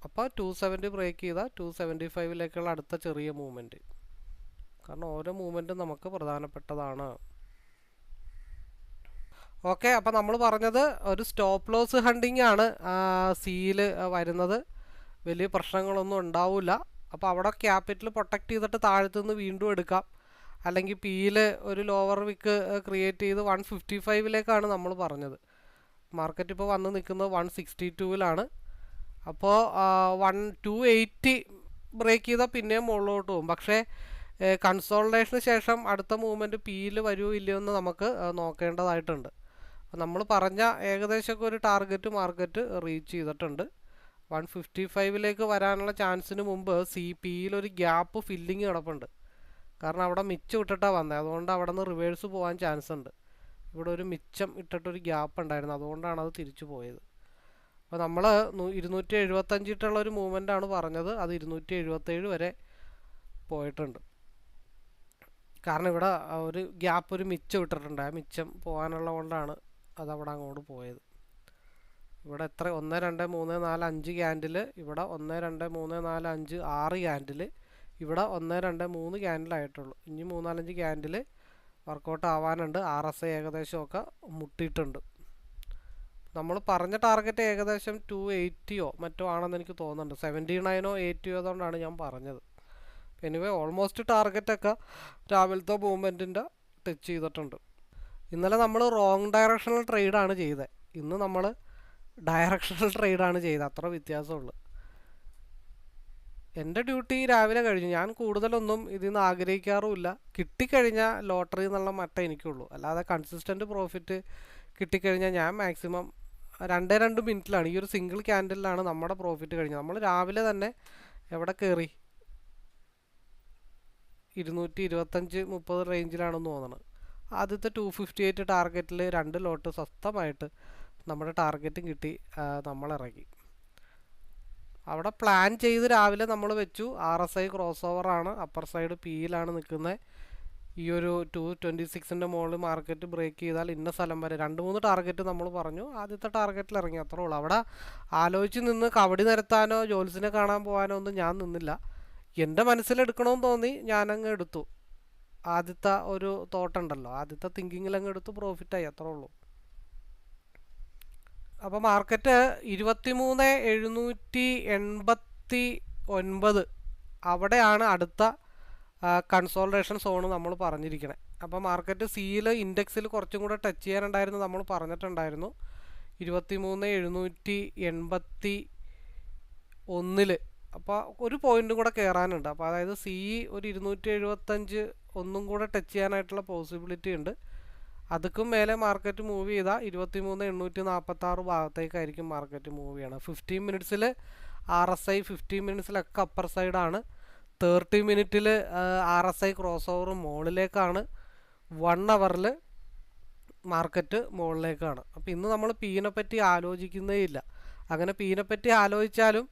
അപ്പോൾ 270 ബ്രേക്ക് ചെയ്താൽ 275 അടുത്ത ചെറിയ മൂവ്മെൻറ്റ്. കാരണം ഓരോ മൂവ്മെൻറ്റും നമുക്ക് പ്രധാനപ്പെട്ടതാണ്. ഓക്കെ, അപ്പോൾ നമ്മൾ പറഞ്ഞത് ഒരു സ്റ്റോപ്പ് ലോസ് ഹണ്ടിങ് ആണ് സിയിൽ വരുന്നത്. വലിയ പ്രശ്നങ്ങളൊന്നും ഉണ്ടാവില്ല. അപ്പോൾ അവിടെ ക്യാപിറ്റൽ പ്രൊട്ടക്റ്റ് ചെയ്തിട്ട് താഴത്തുനിന്ന് വീണ്ടും എടുക്കാം, അല്ലെങ്കിൽ പിയിൽ ഒരു ലോവർ വിക്ക് ക്രിയേറ്റ് ചെയ്ത് 155 നമ്മൾ പറഞ്ഞത്. മാർക്കറ്റ് ഇപ്പോൾ വന്ന് നിൽക്കുന്നത് 162 അപ്പോൾ 280 ബ്രേക്ക് ചെയ്താൽ പിന്നെയും മുകളിലോട്ട് പോകും. പക്ഷേ കൺസോൾട്ടേഷന് ശേഷം അടുത്ത മൂവ്മെൻറ്റ് പിയിൽ വരുമോ ഇല്ലയോ എന്ന് നമുക്ക് നോക്കേണ്ടതായിട്ടുണ്ട്. അപ്പോൾ നമ്മൾ പറഞ്ഞ ഏകദേശമൊക്കെ ഒരു ടാർഗറ്റ് മാർക്കറ്റ് റീച്ച് ചെയ്തിട്ടുണ്ട്. 155 വരാനുള്ള ചാൻസിന് മുമ്പ് പിയിലൊരു ഗ്യാപ്പ് ഫില്ലിങ് കിടപ്പുണ്ട്. കാരണം അവിടെ മിച്ചം ഇട്ടിട്ടാണ് വന്നത്, അതുകൊണ്ട് അവിടെ നിന്ന് റിവേഴ്സ് പോകാൻ ചാൻസ് ഉണ്ട്. ഇവിടെ ഒരു മിച്ചം ഇട്ടിട്ടൊരു ഗ്യാപ്പ് ഉണ്ടായിരുന്നു, അതുകൊണ്ടാണ് അത് തിരിച്ചു പോയത്. അപ്പോൾ നമ്മൾ 275 ഇട്ടുള്ളൊരു മൂവ്മെൻ്റാണ് പറഞ്ഞത്, അത് 277 വരെ പോയിട്ടുണ്ട്. കാരണം ഇവിടെ ഒരു ഗ്യാപ്പ് ഒരു മിച്ചം ഇട്ടിട്ടുണ്ട്, ആ മിച്ചം പോകാനുള്ള കൊണ്ടാണ് അതവിടെ അങ്ങോട്ട് പോയത്. ഇവിടെ എത്ര 1 2 3 4 5 ക്യാൻഡിൽ, ഇവിടെ 1 2 3 4 5 6 ക്യാൻഡിൽ, ഇവിടെ 1 2 3 ക്യാൻഡിലായിട്ടുള്ളൂ. ഇനി 3 4 5 ക്യാൻഡിൽ വർക്കൗട്ട് ആവാനുണ്ട്. RSI ഏകദേശമൊക്കെ മുട്ടിയിട്ടുണ്ട്. നമ്മൾ പറഞ്ഞ ടാർഗറ്റ് ഏകദേശം 280 മറ്റോ ആണെന്ന് എനിക്ക് തോന്നുന്നുണ്ട്. 79 80 അതുകൊണ്ടാണ് ഞാൻ പറഞ്ഞത്. എനിവേ ഓൾമോസ്റ്റ് ടാർഗറ്റൊക്കെ രാവിലത്തെ മൂവ്മെൻറ്റിൻ്റെ ടച്ച് ചെയ്തിട്ടുണ്ട്. ഇന്നലെ നമ്മൾ റോങ് ഡയറക്ഷണൽ ട്രേഡാണ് ചെയ്തത്, ഇന്ന് നമ്മൾ ഡയറക്ഷണൽ ട്രേഡാണ് ചെയ്തത്, അത്ര വ്യത്യാസമുള്ളൂ. എൻ്റെ ഡ്യൂട്ടി രാവിലെ കഴിഞ്ഞു. ഞാൻ കൂടുതലൊന്നും ഇതിൽ നിന്ന് ആഗ്രഹിക്കാറുമില്ല. കിട്ടിക്കഴിഞ്ഞാൽ ലോട്ടറി എന്നുള്ള മട്ട എനിക്കുള്ളൂ, അല്ലാതെ കൺസിസ്റ്റൻറ്റ് പ്രോഫിറ്റ് കിട്ടിക്കഴിഞ്ഞാൽ ഞാൻ മാക്സിമം 2 മിനിറ്റിലാണ്, ഈ ഒരു സിംഗിൾ ക്യാൻഡിലാണ് നമ്മുടെ പ്രോഫിറ്റ് കഴിഞ്ഞത്. നമ്മൾ രാവിലെ തന്നെ എവിടെ കയറി 225 30 റേഞ്ചിലാണെന്ന് തോന്നണം. ആദ്യത്തെ 258 ടാർഗറ്റിൽ 2 ലോട്ട് സ്വസ്ഥമായിട്ട് നമ്മുടെ ടാർഗറ്റും കിട്ടി. നമ്മളിറങ്ങി. അവിടെ പ്ലാൻ ചെയ്ത് രാവിലെ നമ്മൾ വെച്ചു. RSI ക്രോസ് ഓവറാണ്, അപ്പർ സൈഡ് പിയിലാണ് നിൽക്കുന്നത്. ഈ ഒരു 226ൻ്റെ മുകളിൽ മാർക്കറ്റ് ബ്രേക്ക് ചെയ്താൽ ഇന്ന സ്ഥലം വരെ 2-3 ടാർഗറ്റ് നമ്മൾ പറഞ്ഞു. ആദ്യത്തെ ടാർഗറ്റിൽ ഇറങ്ങി, അത്രേ ഉള്ളൂ. അവിടെ ആലോചിച്ച് നിന്ന് കബഡി നിരത്താനോ ജോൽസിനെ കാണാൻ പോകാനോ ഒന്നും ഞാൻ നിന്നില്ല. എൻ്റെ മനസ്സിലെടുക്കണമെന്ന് തോന്നി, ഞാനങ്ങ് എടുത്തു. ആദ്യത്തെ ഒരു തോട്ടുണ്ടല്ലോ, ആദ്യത്തെ തിങ്കിങ്ങിലങ്ങ് എടുത്ത് പ്രോഫിറ്റായി, അത്രേ ഉള്ളൂ. അപ്പോൾ മാർക്കറ്റ് 23,789 അവിടെയാണ് അടുത്ത കൺസോൾട്ടേഷൻ സോണ് നമ്മൾ പറഞ്ഞിരിക്കണേ. അപ്പോൾ മാർക്കറ്റ് സിയിൽ ഇൻഡെക്സിൽ കുറച്ചും കൂടെ ടച്ച് ചെയ്യാനുണ്ടായിരുന്നു, നമ്മൾ പറഞ്ഞിട്ടുണ്ടായിരുന്നു. 23,781 അപ്പോൾ ഒരു പോയിന്റും കൂടെ കയറാനുണ്ട്. അപ്പോൾ അതായത് സി ഒരു 275 ഒന്നും കൂടെ ടച്ച് ചെയ്യാനായിട്ടുള്ള പോസിബിലിറ്റി ഉണ്ട്. അതുക്കും മേലെ മാർക്കറ്റ് മൂവ് ചെയ്താൽ 23,846 ഭാഗത്തേക്കായിരിക്കും മാർക്കറ്റ് മൂവ് ചെയ്യണം. 15 മിനിറ്റ്സിൽ RSI 15 മിനിറ്റ്സിലൊക്കെ അപ്പർ സൈഡാണ്. 30 മിനിറ്റിൽ RSI ക്രോസ് ഓവർ മുകളിലേക്കാണ്. 1 അവറിൽ മാർക്കറ്റ് മുകളിലേക്കാണ്. അപ്പോൾ ഇന്ന് നമ്മൾ പീനെ പറ്റി ആലോചിക്കുന്നേ ഇല്ല. അങ്ങനെ പീനെ പറ്റി ആലോചിച്ചാലും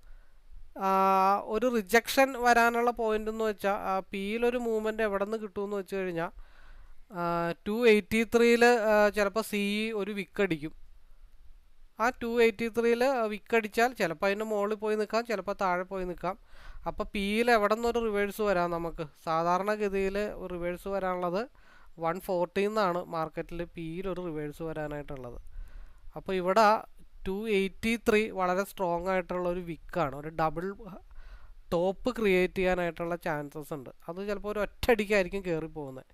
ഒരു റിജക്ഷൻ വരാനുള്ള പോയിന്റ് എന്ന് വെച്ചാൽ പിയിലൊരു മൂവ്മെൻറ്റ് എവിടെ നിന്ന് കിട്ടുമെന്ന് വെച്ച് കഴിഞ്ഞാൽ 283 ചിലപ്പോൾ സി ഒരു വിക്കടിക്കും. ആ 283 വിക്കടിച്ചാൽ ചിലപ്പോൾ അതിൻ്റെ മുകളിൽ പോയി നിൽക്കാം, ചിലപ്പോൾ താഴെ പോയി നിൽക്കാം. അപ്പോൾ പിയിൽ എവിടെ നിന്നൊരു റിവേഴ്സ് വരാം. നമുക്ക് സാധാരണഗതിയിൽ ഒരു റിവേഴ്സ് വരാനുള്ളത് 140 എന്നാണ് മാർക്കറ്റിൽ പിയിൽ ഒരു റിവേഴ്സ് വരാനായിട്ടുള്ളത്. അപ്പോൾ ഇവിടെ 283 വളരെ സ്ട്രോങ് ആയിട്ടുള്ള ഒരു വിക്കാണ്. ഒരു ഡബിൾ ടോപ്പ് ക്രിയേറ്റ് ചെയ്യാനായിട്ടുള്ള ചാൻസസ് ഉണ്ട്. അത് ചിലപ്പോൾ ഒരു ഒറ്റയടിക്കായിരിക്കും കയറി പോകുന്നത്.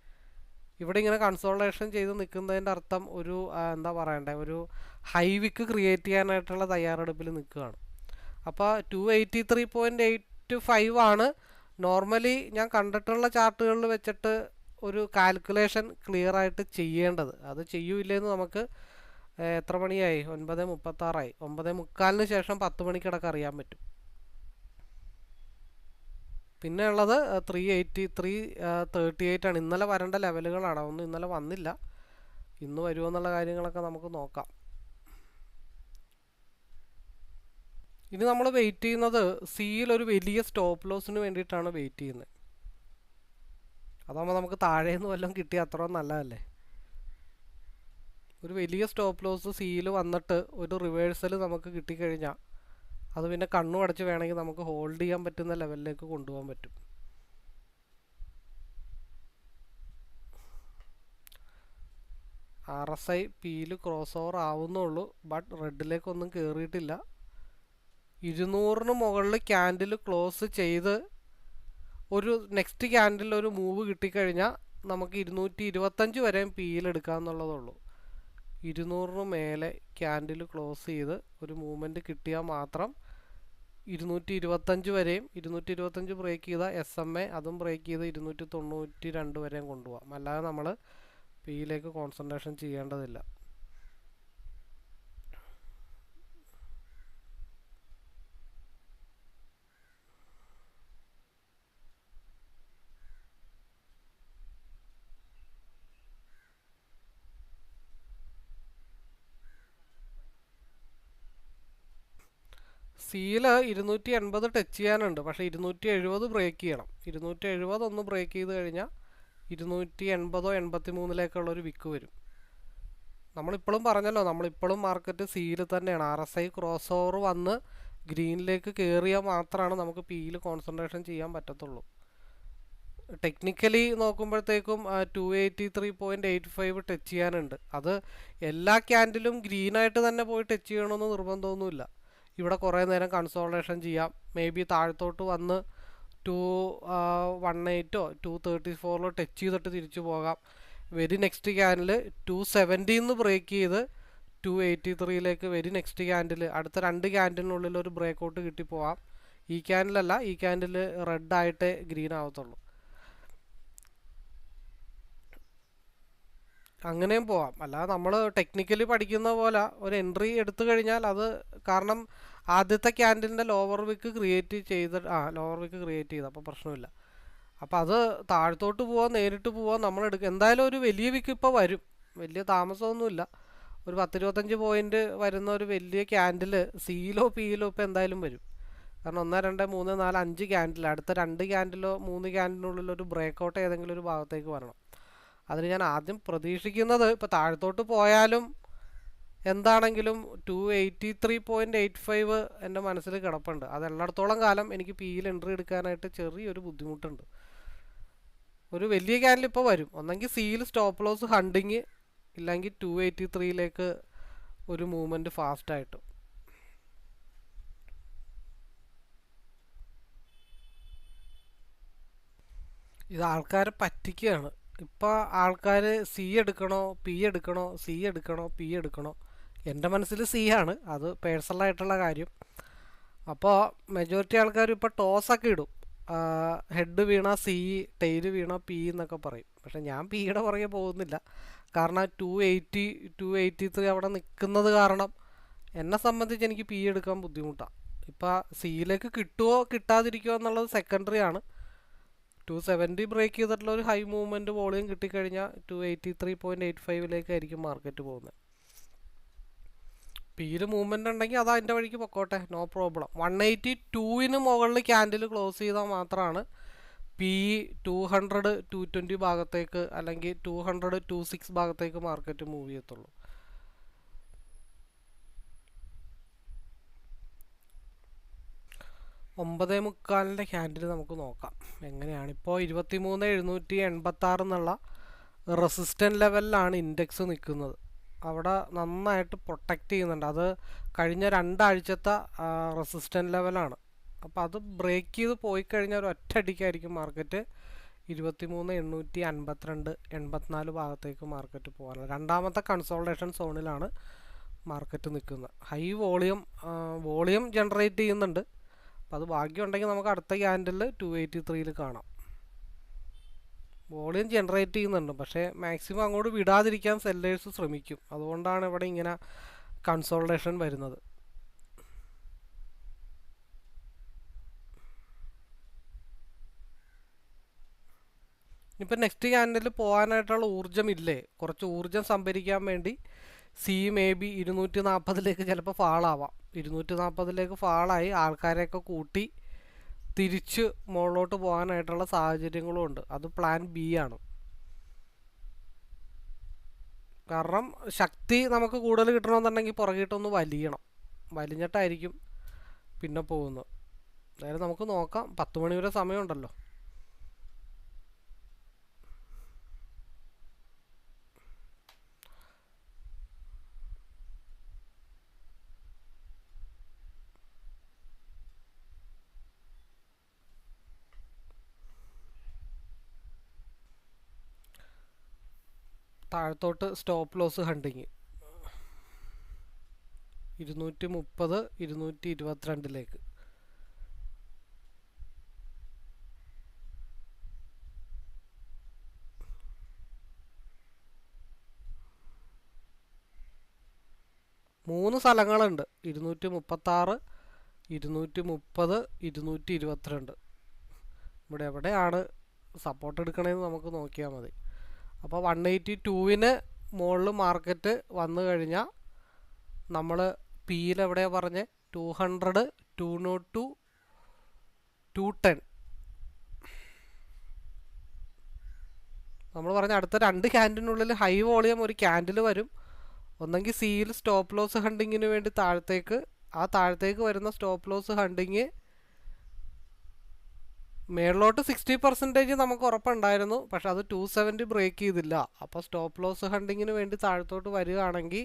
ഇവിടെ ഇങ്ങനെ കൺസോൾട്ടേഷൻ ചെയ്ത് നിൽക്കുന്നതിൻ്റെ അർത്ഥം ഒരു എന്താ പറയണ്ടേ, ഒരു ഹൈ വിക്ക് ക്രിയേറ്റ് ചെയ്യാനായിട്ടുള്ള തയ്യാറെടുപ്പിൽ നിൽക്കുകയാണ്. അപ്പോൾ 283.85 ആണ് നോർമലി ഞാൻ കണ്ടിട്ടുള്ള ചാർട്ടുകളിൽ വെച്ചിട്ട് ഒരു കാൽക്കുലേഷൻ ക്ലിയർ ആയിട്ട് ചെയ്യേണ്ടത്. അത് ചെയ്യൂല്ലെന്ന് നമുക്ക് എത്ര മണിയായി? 9:36 9:45 ശേഷം 10 മണിക്കിടക്ക് അറിയാൻ പറ്റും. പിന്നെ ഉള്ളത് 383.38 ആണ്. ഇന്നലെ വരേണ്ട ലെവലുകളാണ്. അതൊന്നും ഇന്നലെ വന്നില്ല. ഇന്ന് വരുമോ എന്നുള്ള കാര്യങ്ങളൊക്കെ നമുക്ക് നോക്കാം. ഇനി നമ്മൾ വെയിറ്റ് ചെയ്യുന്നത് സിയിൽ ഒരു വലിയ സ്റ്റോപ്പ് ലോസിന് വേണ്ടിയിട്ടാണ് വെയിറ്റ് ചെയ്യുന്നത്. അതാകുമ്പോൾ നമുക്ക് താഴേന്ന് വല്ലതും കിട്ടിയ അത്രയും നല്ലതല്ലേ. ഒരു വലിയ സ്റ്റോപ്പ് ലോസ് സിയിൽ വന്നിട്ട് ഒരു റിവേഴ്സൽ നമുക്ക് കിട്ടിക്കഴിഞ്ഞാൽ അത് പിന്നെ കണ്ണു അടച്ച് വേണമെങ്കിൽ നമുക്ക് ഹോൾഡ് ചെയ്യാൻ പറ്റുന്ന ലെവലിലേക്ക് കൊണ്ടുപോകാൻ പറ്റും. RSI പിയിൽ ക്രോസ് ഓവർ ആവുന്നുള്ളൂ, ബട്ട് റെഡിലേക്കൊന്നും കയറിയിട്ടില്ല. 200-ന് മുകളിൽ ക്യാൻഡിൽ ക്ലോസ് ചെയ്ത് ഒരു നെക്സ്റ്റ് ക്യാൻഡിൽ ഒരു മൂവ് കിട്ടിക്കഴിഞ്ഞാൽ നമുക്ക് 225 വരെയും പിയിൽ എടുക്കാമെന്നുള്ളതുള്ളൂ. 200-ന് മേലെ ക്യാൻഡിൽ ക്ലോസ് ചെയ്ത് ഒരു മൂവ്മെൻറ്റ് കിട്ടിയാൽ മാത്രം 225 വരെയും 225 ബ്രേക്ക് ചെയ്ത SMA അതും ബ്രേക്ക് ചെയ്ത് 292 വരെയും കൊണ്ടുപോകാം. അല്ലാതെ നമ്മൾ പിയിലേക്ക് കോൺസെൻട്രേഷൻ ചെയ്യേണ്ടതില്ല. സിയിൽ 280 ടച്ച് ചെയ്യാനുണ്ട്, പക്ഷേ 270 ബ്രേക്ക് ചെയ്യണം. 270 ഒന്ന് ബ്രേക്ക് ചെയ്ത് കഴിഞ്ഞാൽ 280 83-ലേക്കുള്ളൊരു വിക്ക് വരും. നമ്മളിപ്പോഴും പറഞ്ഞല്ലോ, നമ്മളിപ്പോഴും മാർക്കറ്റ് സിയിൽ തന്നെയാണ്. RSI ക്രോസ് ഓവർ വന്ന് ഗ്രീനിലേക്ക് കയറിയാൽ മാത്രമാണ് നമുക്ക് പിയിൽ കോൺസെൻട്രേഷൻ ചെയ്യാൻ പറ്റത്തുള്ളൂ. ടെക്നിക്കലി നോക്കുമ്പോഴത്തേക്കും 283.85 ടച്ച് ചെയ്യാനുണ്ട്. അത് എല്ലാ ക്യാൻഡിലും ഗ്രീനായിട്ട് തന്നെ പോയി ടച്ച് ചെയ്യണമെന്ന് നിർബന്ധമൊന്നുമില്ല. ഇവിടെ കുറേ നേരം കൺസോൾട്ടേഷൻ ചെയ്യാം. മേ ബി താഴത്തോട്ട് വന്ന് 218 234 ടച്ച് ചെയ്തിട്ട് തിരിച്ചു പോകാം. വെരി നെക്സ്റ്റ് ക്യാൻഡിൽ 270 ബ്രേക്ക് ചെയ്ത് 283-ലേക്ക് വെരി നെക്സ്റ്റ് ക്യാൻഡിൽ അടുത്ത 2 ക്യാൻഡിലിനുള്ളിൽ ഒരു ബ്രേക്ക് ഔട്ട് കിട്ടി പോകാം. ഈ ക്യാൻഡിലല്ല, ഈ ക്യാൻഡിൽ റെഡ് ആയിട്ട് ഗ്രീൻ ആവത്തുള്ളൂ. അങ്ങനെയും പോവാം. അല്ലാതെ നമ്മൾ ടെക്നിക്കലി പഠിക്കുന്ന പോലെ ഒരു എൻട്രി എടുത്തു കഴിഞ്ഞാൽ അത് കാരണം ആദ്യത്തെ ക്യാൻഡിലിൻ്റെ ലോവർ വിക്ക് ക്രിയേറ്റ് ചെയ്ത് അപ്പോൾ പ്രശ്നമില്ല. അപ്പോൾ അത് താഴത്തോട്ട് പോവാൻ നേരിട്ട് പോവാൻ നമ്മൾ എടുക്കുക. എന്തായാലും ഒരു വലിയ വിക്ക് ഇപ്പോൾ വരും, വലിയ താമസമൊന്നുമില്ല. ഒരു 10-25 പോയിന്റ് വരുന്ന ഒരു വലിയ ക്യാൻഡിൽ സിയിലോ പിയിലോ ഇപ്പോൾ എന്തായാലും വരും. കാരണം 1 2 3 4 5 ക്യാൻഡിൽ, അടുത്ത 2 ക്യാൻഡിലോ 3 ക്യാൻഡിനുള്ളിൽ ഒരു ബ്രേക്ക് ഔട്ട് ഏതെങ്കിലും ഒരു ഭാഗത്തേക്ക് വരണം. അതിന് ഞാൻ ആദ്യം പ്രതീക്ഷിക്കുന്നത് ഇപ്പോൾ താഴത്തോട്ട് പോയാലും എന്താണെങ്കിലും 283.85 എൻ്റെ മനസ്സിൽ കിടപ്പുണ്ട്. അത് എല്ലായിടത്തോളം കാലം എനിക്ക് പിയിൽ എൻട്രി എടുക്കാനായിട്ട് ചെറിയൊരു ബുദ്ധിമുട്ടുണ്ട്. ഒരു വലിയ ക്യാൻഡിൽ ഇപ്പോൾ വരും, ഒന്നെങ്കിൽ സിയിൽ സ്റ്റോപ്പ് ലോസ് ഹണ്ടിങ്, ഇല്ലെങ്കിൽ 283ലേക്ക് ഒരു മൂവ്മെൻറ്റ് ഫാസ്റ്റായിട്ട്. ഇത് ആൾക്കാരെ പറ്റിക്കുകയാണ്. ഇപ്പോൾ ആൾക്കാർ സി എടുക്കണോ പി എടുക്കണോ, സി എടുക്കണോ പി എടുക്കണോ. എൻ്റെ മനസ്സിൽ സി ആണ്, അത് പേഴ്സണലായിട്ടുള്ള കാര്യം. അപ്പോൾ മെജോറിറ്റി ആൾക്കാർ ഇപ്പോൾ ടോസൊക്കെ ഇടും. ഹെഡ് വീണ സി, ടെയില് വീണ പി എന്നൊക്കെ പറയും. പക്ഷെ ഞാൻ പിയുടെ പുറകെ പോകുന്നില്ല. കാരണം 283 അവിടെ നിൽക്കുന്നത് കാരണം എന്നെ സംബന്ധിച്ച് എനിക്ക് പി എടുക്കാൻ ബുദ്ധിമുട്ടാണ്. ഇപ്പോൾ സിയിലേക്ക് കിട്ടുമോ കിട്ടാതിരിക്കുമോ എന്നുള്ളത് സെക്കൻഡറി ആണ്. 270 ബ്രേക്ക് ചെയ്തിട്ടുള്ള ഒരു ഹൈ മൂവ്മെൻറ്റ് വോളിയം കിട്ടിക്കഴിഞ്ഞാൽ 283.85ലേക്കായിരിക്കും മാർക്കറ്റ് പോകുന്നത്. പിയിൽ മൂവ്മെൻറ്റ് ഉണ്ടെങ്കിൽ അത് അതിൻ്റെ വഴിക്ക് പൊക്കോട്ടെ, നോ പ്രോബ്ലം. 182 മുകളിൽ ക്യാൻഡിൽ ക്ലോസ് ചെയ്താൽ മാത്രമാണ് പി 200 220 ഭാഗത്തേക്ക് അല്ലെങ്കിൽ 200 26 ഭാഗത്തേക്ക് മാർക്കറ്റ് മൂവ് ചെയ്യത്തുള്ളൂ. ഒമ്പതേ മുക്കാലിൻ്റെ ക്യാൻഡിൽ നമുക്ക് നോക്കാം എങ്ങനെയാണ്. ഇപ്പോൾ 23,786 എന്നുള്ള റെസിസ്റ്റൻറ്റ് ലെവലിലാണ് ഇൻഡെക്സ് നിൽക്കുന്നത്. അവിടെ നന്നായിട്ട് പ്രൊട്ടക്റ്റ് ചെയ്യുന്നുണ്ട്. അത് കഴിഞ്ഞ 2 ആഴ്ചത്തെ റെസിസ്റ്റൻറ്റ് ലെവലാണ്. അപ്പോൾ അത് ബ്രേക്ക് ചെയ്ത് പോയി കഴിഞ്ഞാൽ ഒരു ഒറ്റയടിക്കായിരിക്കും മാർക്കറ്റ് 23,852 84 ഭാഗത്തേക്ക് മാർക്കറ്റ് പോകാനുള്ളത്. രണ്ടാമത്തെ കൺസോൾട്ടേഷൻ സോണിലാണ് മാർക്കറ്റ് നിൽക്കുന്നത്. ഹൈ വോളിയം ജനറേറ്റ് ചെയ്യുന്നുണ്ട്. അപ്പോൾ അത് ഭാഗ്യമുണ്ടെങ്കിൽ നമുക്ക് അടുത്ത ക്യാൻഡിൽ 283 കാണാം. വോളിയം ജനറേറ്റ് ചെയ്യുന്നുണ്ട്, പക്ഷേ മാക്സിമം അങ്ങോട്ട് വിടാതിരിക്കാൻ സെല്ലേഴ്സ് ശ്രമിക്കും. അതുകൊണ്ടാണ് ഇവിടെ ഇങ്ങനെ കൺസോൾട്ടേഷൻ വരുന്നത്. ഇപ്പം നെക്സ്റ്റ് ക്യാൻഡിൽ പോകാനായിട്ടുള്ള ഊർജ്ജമില്ലേ? കുറച്ച് ഊർജ്ജം സംഭരിക്കാൻ വേണ്ടി സി മേ ബി 240ലേക്ക് ചിലപ്പോൾ ഫാളാവാം. 240ലേക്ക് ഫാളായി ആൾക്കാരെയൊക്കെ കൂട്ടി തിരിച്ച് മുകളിലോട്ട് പോകാനായിട്ടുള്ള സാഹചര്യങ്ങളും ഉണ്ട്. അത് പ്ലാൻ ബി ആണ്. കാരണം ശക്തി നമുക്ക് കൂടുതൽ കിട്ടണമെന്നുണ്ടെങ്കിൽ പുറകിട്ടൊന്ന് വലിഞ്ഞിട്ടായിരിക്കും പിന്നെ പോകുന്നത്. അതായത് നമുക്ക് നോക്കാം, 10 മണി വരെ സമയമുണ്ടല്ലോ. താഴത്തോട്ട് സ്റ്റോപ്പ് ലോസ് ഹണ്ടിങ് 230 222ലേക്ക്. മൂന്ന് സ്ഥലങ്ങളുണ്ട്, 236 230 222. ഇവിടെ എവിടെയാണ് സപ്പോർട്ട് എടുക്കണതെന്ന് നമുക്ക് നോക്കിയാൽ മതി. അപ്പോൾ 182 മുകളിൽ മാർക്കറ്റ് വന്നു കഴിഞ്ഞാൽ നമ്മൾ പിയിൽ എവിടെയാണ് പറഞ്ഞ് 200 202 210 നമ്മൾ പറഞ്ഞ അടുത്ത 2 ക്യാൻഡിനുള്ളിൽ ഹൈ വോളിയം ഒരു ക്യാൻഡിൽ വരും. ഒന്നെങ്കിൽ സിയിൽ സ്റ്റോപ്പ് ലോസ് ഹണ്ടിങ്ങിന് വേണ്ടി താഴത്തേക്ക് വരുന്ന സ്റ്റോപ്പ് ലോസ് ഹണ്ടിങ് മേളിലോട്ട് 60% നമുക്ക് ഉറപ്പുണ്ടായിരുന്നു. പക്ഷെ അത് 270 ബ്രേക്ക് ചെയ്തില്ല. അപ്പോൾ സ്റ്റോപ്പ് ലോസ് ഹണ്ടിങ്ങിന് വേണ്ടി താഴത്തോട്ട് വരികയാണെങ്കിൽ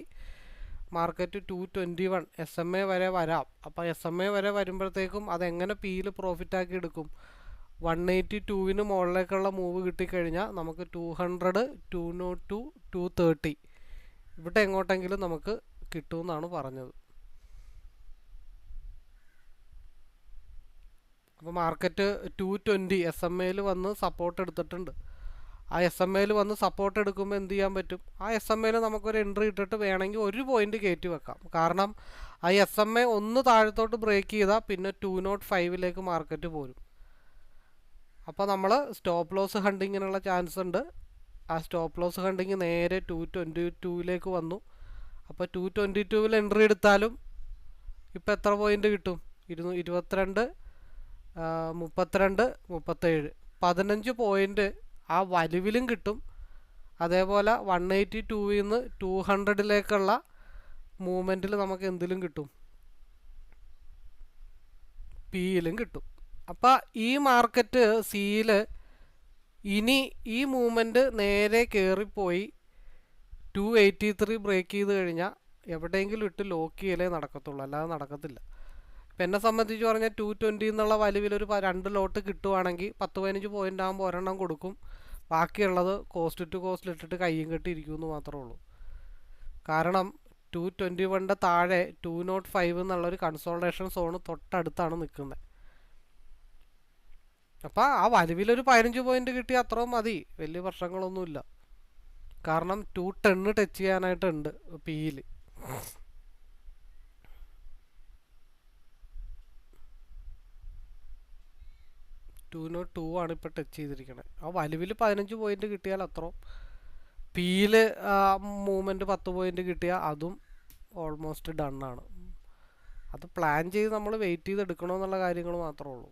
മാർക്കറ്റ് 221 SMA വരെ വരാം. അപ്പോൾ SMA വരെ വരുമ്പോഴത്തേക്കും അതെങ്ങനെ പിയിൽ പ്രോഫിറ്റാക്കി എടുക്കും? 182 മുകളിലേക്കുള്ള മൂവ് കിട്ടിക്കഴിഞ്ഞാൽ നമുക്ക് 200 202 230 ഇവിടെ എങ്ങോട്ടെങ്കിലും നമുക്ക് കിട്ടുമെന്നാണ് പറഞ്ഞത്. അപ്പോൾ മാർക്കറ്റ് 220 SMA വന്ന് സപ്പോർട്ട് എടുത്തിട്ടുണ്ട്. ആ SMA വന്ന് സപ്പോർട്ട് എടുക്കുമ്പോൾ എന്ത് ചെയ്യാൻ പറ്റും? ആ SMA നമുക്കൊരു എൻട്രി ഇട്ടിട്ട് വേണമെങ്കിൽ 1 പോയിന്റ് കയറ്റി വെക്കാം. കാരണം ആ SMA ഒന്ന് താഴത്തോട്ട് ബ്രേക്ക് ചെയ്താൽ പിന്നെ 205ലേക്ക് മാർക്കറ്റ് പോരും. അപ്പോൾ നമ്മൾ സ്റ്റോപ്പ് ലോസ് ഹണ്ടിങ്ങിനുള്ള ചാൻസ് ഉണ്ട്. ആ സ്റ്റോപ്പ് ലോസ് ഹണ്ടിങ് നേരെ 222 വന്നു. അപ്പോൾ 222 എൻട്രി എടുത്താലും ഇപ്പോൾ എത്ര പോയിൻ്റ് കിട്ടും? 22, 32, 37, 15 പോയിൻ്റ് ആ വലിവിലും കിട്ടും. അതേപോലെ 182 നിന്ന് 200 മൂവ്മെൻറ്റിൽ നമുക്ക് എന്തിലും കിട്ടും? പിയിലും കിട്ടും. അപ്പോൾ ഈ മാർക്കറ്റ് സിയിൽ ഇനി ഈ മൂവ്മെൻറ്റ് നേരെ കയറിപ്പോയി 283 ബ്രേക്ക് ചെയ്ത് കഴിഞ്ഞാൽ എവിടെയെങ്കിലും ഇട്ട് ലോക്ക് ചെയ്യലേ നടക്കത്തുള്ളൂ, അല്ലാതെ നടക്കത്തില്ല. ഇപ്പം എന്നെ സംബന്ധിച്ച് പറഞ്ഞാൽ 220 എന്നുള്ള വലിവിലൊരു 2 ലോട്ട് കിട്ടുവാണെങ്കിൽ 10-15 പോയിൻ്റ് ആകുമ്പോൾ ഒരെണ്ണം കൊടുക്കും. ബാക്കിയുള്ളത് കോസ്റ്റ് ടു കോസ്റ്റിൽ ഇട്ടിട്ട് കയ്യും കെട്ടി ഇരിക്കുമെന്ന് മാത്രമേ ഉള്ളൂ. കാരണം 221 താഴെ 205 എന്നുള്ളൊരു കൺസോൾട്ടേഷൻ സോണ് തൊട്ടടുത്താണ് നിൽക്കുന്നത്. അപ്പോൾ ആ വലിവിലൊരു 15 പോയിൻ്റ് കിട്ടിയാൽ അത്രയും മതി, വലിയ പ്രശ്നങ്ങളൊന്നുമില്ല. കാരണം 210 ടച്ച് ചെയ്യാനായിട്ടുണ്ട് പിയിൽ. 202 ആണ് ഇപ്പോൾ ടച്ച് ചെയ്തിരിക്കുന്നത്. ആ വലിവിൽ 15 പോയിൻ്റ് കിട്ടിയാൽ അത്രയും. പിയിൽ മൂവ്മെൻറ്റ് 10 പോയിൻ്റ് കിട്ടിയാൽ അതും ഓൾമോസ്റ്റ് ഡണ്ണാണ്. അത് പ്ലാൻ ചെയ്ത് നമ്മൾ വെയിറ്റ് ചെയ്ത് എടുക്കണമെന്നുള്ള കാര്യങ്ങൾ മാത്രമേ ഉള്ളൂ.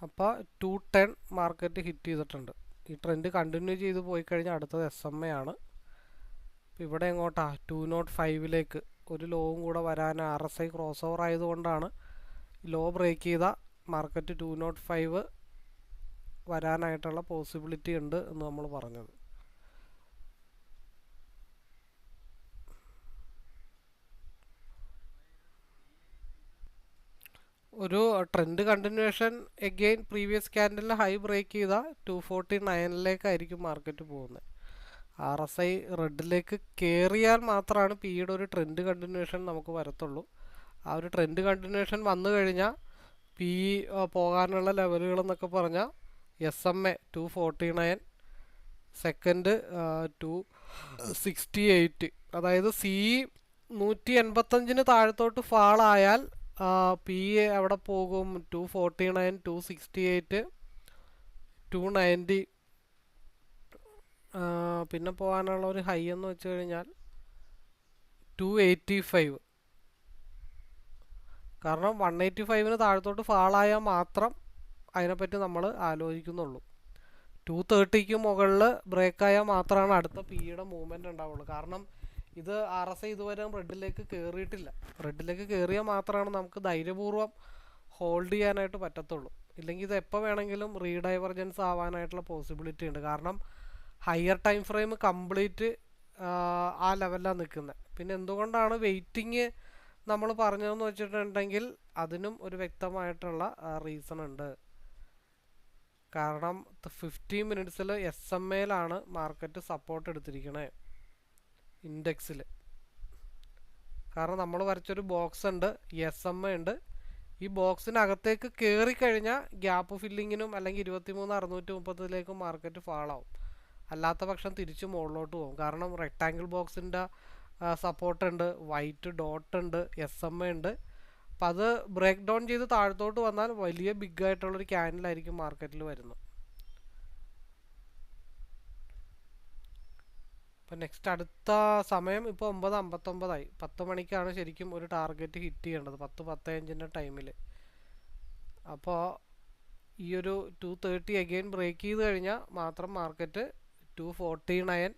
അപ്പോൾ 210 മാർക്കറ്റ് ഹിറ്റ് ചെയ്തിട്ടുണ്ട്. ഈ ട്രെൻഡ് കണ്ടിന്യൂ ചെയ്ത് പോയി കഴിഞ്ഞാൽ അടുത്തത് SMA ആണ്. ഇവിടെ എങ്ങോട്ടാ? 205 ഒരു ലോവും കൂടെ വരാൻ RSI ക്രോസ് ഓവർ ആയതുകൊണ്ടാണ് ലോ ബ്രേക്ക് ചെയ്ത മാർക്കറ്റ് 205 വരാനായിട്ടുള്ള പോസിബിലിറ്റി ഉണ്ട് എന്ന് നമ്മൾ പറഞ്ഞത്. ഒരു ട്രെൻഡ് കണ്ടിന്യൂഷൻ എഗെയിൻ പ്രീവിയസ് ക്യാൻഡലിൽ ഹൈ ബ്രേക്ക് ചെയ്ത 249 മാർക്കറ്റ് പോകുന്നത്. RSI റെഡിലേക്ക് കയറിയാൽ മാത്രമാണ് പിയുടെ ഒരു ട്രെൻഡ് കണ്ടിന്യൂഷൻ നമുക്ക് വരത്തുള്ളൂ. ആ ഒരു ട്രെൻഡ് കണ്ടിന്യൂഷൻ വന്നു കഴിഞ്ഞാൽ പി പോകാനുള്ള ലെവലുകൾ എന്നൊക്കെ പറഞ്ഞാൽ SMA 249, സെക്കൻഡ് 268. അതായത് സി 185 താഴത്തോട്ട് ഫാളായാൽ പി എവിടെ പോകും? 249, 268, 290. പിന്നെ പോകാനുള്ള ഒരു ഹൈ എന്ന് വെച്ച് കഴിഞ്ഞാൽ 285. കാരണം 185 താഴത്തോട്ട് ഫാളായാൽ മാത്രം അതിനെപ്പറ്റി നമ്മൾ ആലോചിക്കുന്നുള്ളൂ. 230 മുകളിൽ ബ്രേക്കായാൽ മാത്രമാണ് അടുത്ത പിയുടെ മൂവ്മെൻറ്റ് ഉണ്ടാവുള്ളൂ. കാരണം ഇത് RSI ഇതുവരെ റെഡിലേക്ക് കയറിയിട്ടില്ല. റെഡിലേക്ക് കയറിയാൽ മാത്രമാണ് നമുക്ക് ധൈര്യപൂർവ്വം ഹോൾഡ് ചെയ്യാനായിട്ട് പറ്റത്തുള്ളൂ. ഇല്ലെങ്കിൽ ഇത് എപ്പോൾ വേണമെങ്കിലും റീഡൈവർജൻസ് ആവാനായിട്ടുള്ള പോസിബിലിറ്റി ഉണ്ട്. കാരണം ഹയർ ടൈം ഫ്രെയിം കംപ്ലീറ്റ് ആ ലെവലിലാണ് നിൽക്കുന്നത്. പിന്നെ എന്തുകൊണ്ടാണ് വെയിറ്റിംഗ് നമ്മൾ പറഞ്ഞതെന്ന് വെച്ചിട്ടുണ്ടെങ്കിൽ അതിനും ഒരു വ്യക്തമായിട്ടുള്ള റീസൺ ഉണ്ട്. കാരണം 15 മിനിറ്റ്സിൽ SMAയിലാണ് മാർക്കറ്റ് സപ്പോർട്ട് എടുത്തിരിക്കണേ, ഇൻഡെക്സിൽ. കാരണം നമ്മൾ വരച്ചൊരു ബോക്സ് ഉണ്ട്, SMA ഉണ്ട്. ഈ ബോക്സിനകത്തേക്ക് കയറിക്കഴിഞ്ഞാൽ ഗ്യാപ്പ് ഫില്ലിങ്ങിനും അല്ലെങ്കിൽ 23,630 മാർക്കറ്റ് ഫാളാവും. അല്ലാത്ത പക്ഷം തിരിച്ച് മുകളിലോട്ട് പോകും. കാരണം റെക്ടാങ്കിൾ ബോക്സിൻ്റെ സപ്പോർട്ട് ഉണ്ട്, വൈറ്റ് ഡോട്ട് ഉണ്ട്, SMA ഉണ്ട്. അപ്പം അത് ബ്രേക്ക് ഡൗൺ ചെയ്ത് താഴത്തോട്ട് വന്നാൽ വലിയ ബിഗ് ആയിട്ടുള്ളൊരു ക്യാൻഡിലായിരിക്കും മാർക്കറ്റിൽ വരുന്നത്. അപ്പം നെക്സ്റ്റ് അടുത്ത സമയം ഇപ്പോൾ 9:59. 10 മണിക്കാണ് ശരിക്കും ഒരു ടാർഗറ്റ് ഹിറ്റ് ചെയ്യേണ്ടത്, 10:15 ടൈമിൽ. അപ്പോൾ ഈ ഒരു 230 അഗെയിൻ ബ്രേക്ക് ചെയ്ത് കഴിഞ്ഞാൽ മാത്രം മാർക്കറ്റ് 249,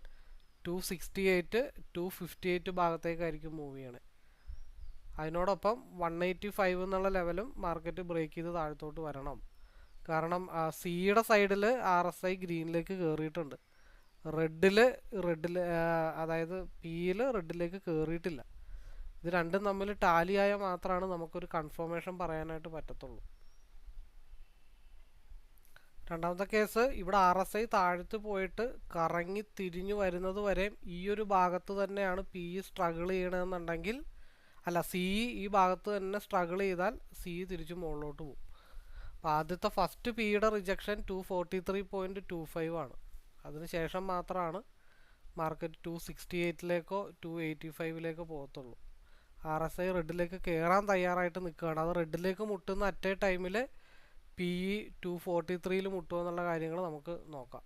268, 258 ഭാഗത്തേക്കായിരിക്കും മൂവ് ചെയ്യണേ. അതിനോടൊപ്പം 185 എന്നുള്ള ലെവലും മാർക്കറ്റ് ബ്രേക്ക് ചെയ്ത് താഴത്തോട്ട് വരണം. കാരണം സിയുടെ സൈഡിൽ RSI ഗ്രീനിലേക്ക് കയറിയിട്ടുണ്ട്, റെഡിൽ അതായത് പിയിൽ റെഡിലേക്ക് കയറിയിട്ടില്ല. ഇത് രണ്ടും തമ്മിൽ ടാലിയായാൽ മാത്രമാണ് നമുക്കൊരു കൺഫർമേഷൻ പറയാനായിട്ട് പറ്റത്തുള്ളൂ. രണ്ടാമത്തെ കേസ്, ഇവിടെ RSI താഴത്ത് പോയിട്ട് കറങ്ങി തിരിഞ്ഞു വരുന്നത് വരെ ഈ ഒരു ഭാഗത്ത് തന്നെയാണ് പി സ്ട്രഗിൾ ചെയ്യണമെന്നുണ്ടെങ്കിൽ, അല്ല സി ഈ ഭാഗത്ത് തന്നെ സ്ട്രഗിൾ ചെയ്താൽ സി തിരിച്ച് മുകളിലോട്ട് പോകും. അപ്പോൾ ആദ്യത്തെ ഫസ്റ്റ് പിയുടെ റിജക്ഷൻ 243.25 ആണ്. അതിനുശേഷം മാത്രമാണ് മാർക്കറ്റ് 268 285 പോകത്തുള്ളൂ. RSI റെഡിലേക്ക് കയറാൻ തയ്യാറായിട്ട് നിൽക്കുകയാണ്. അത് റെഡിലേക്ക് മുട്ടുന്ന അറ്റ് എ ടൈമിൽ PE 243 മുട്ടുമോ എന്നുള്ള കാര്യങ്ങൾ നമുക്ക് നോക്കാം.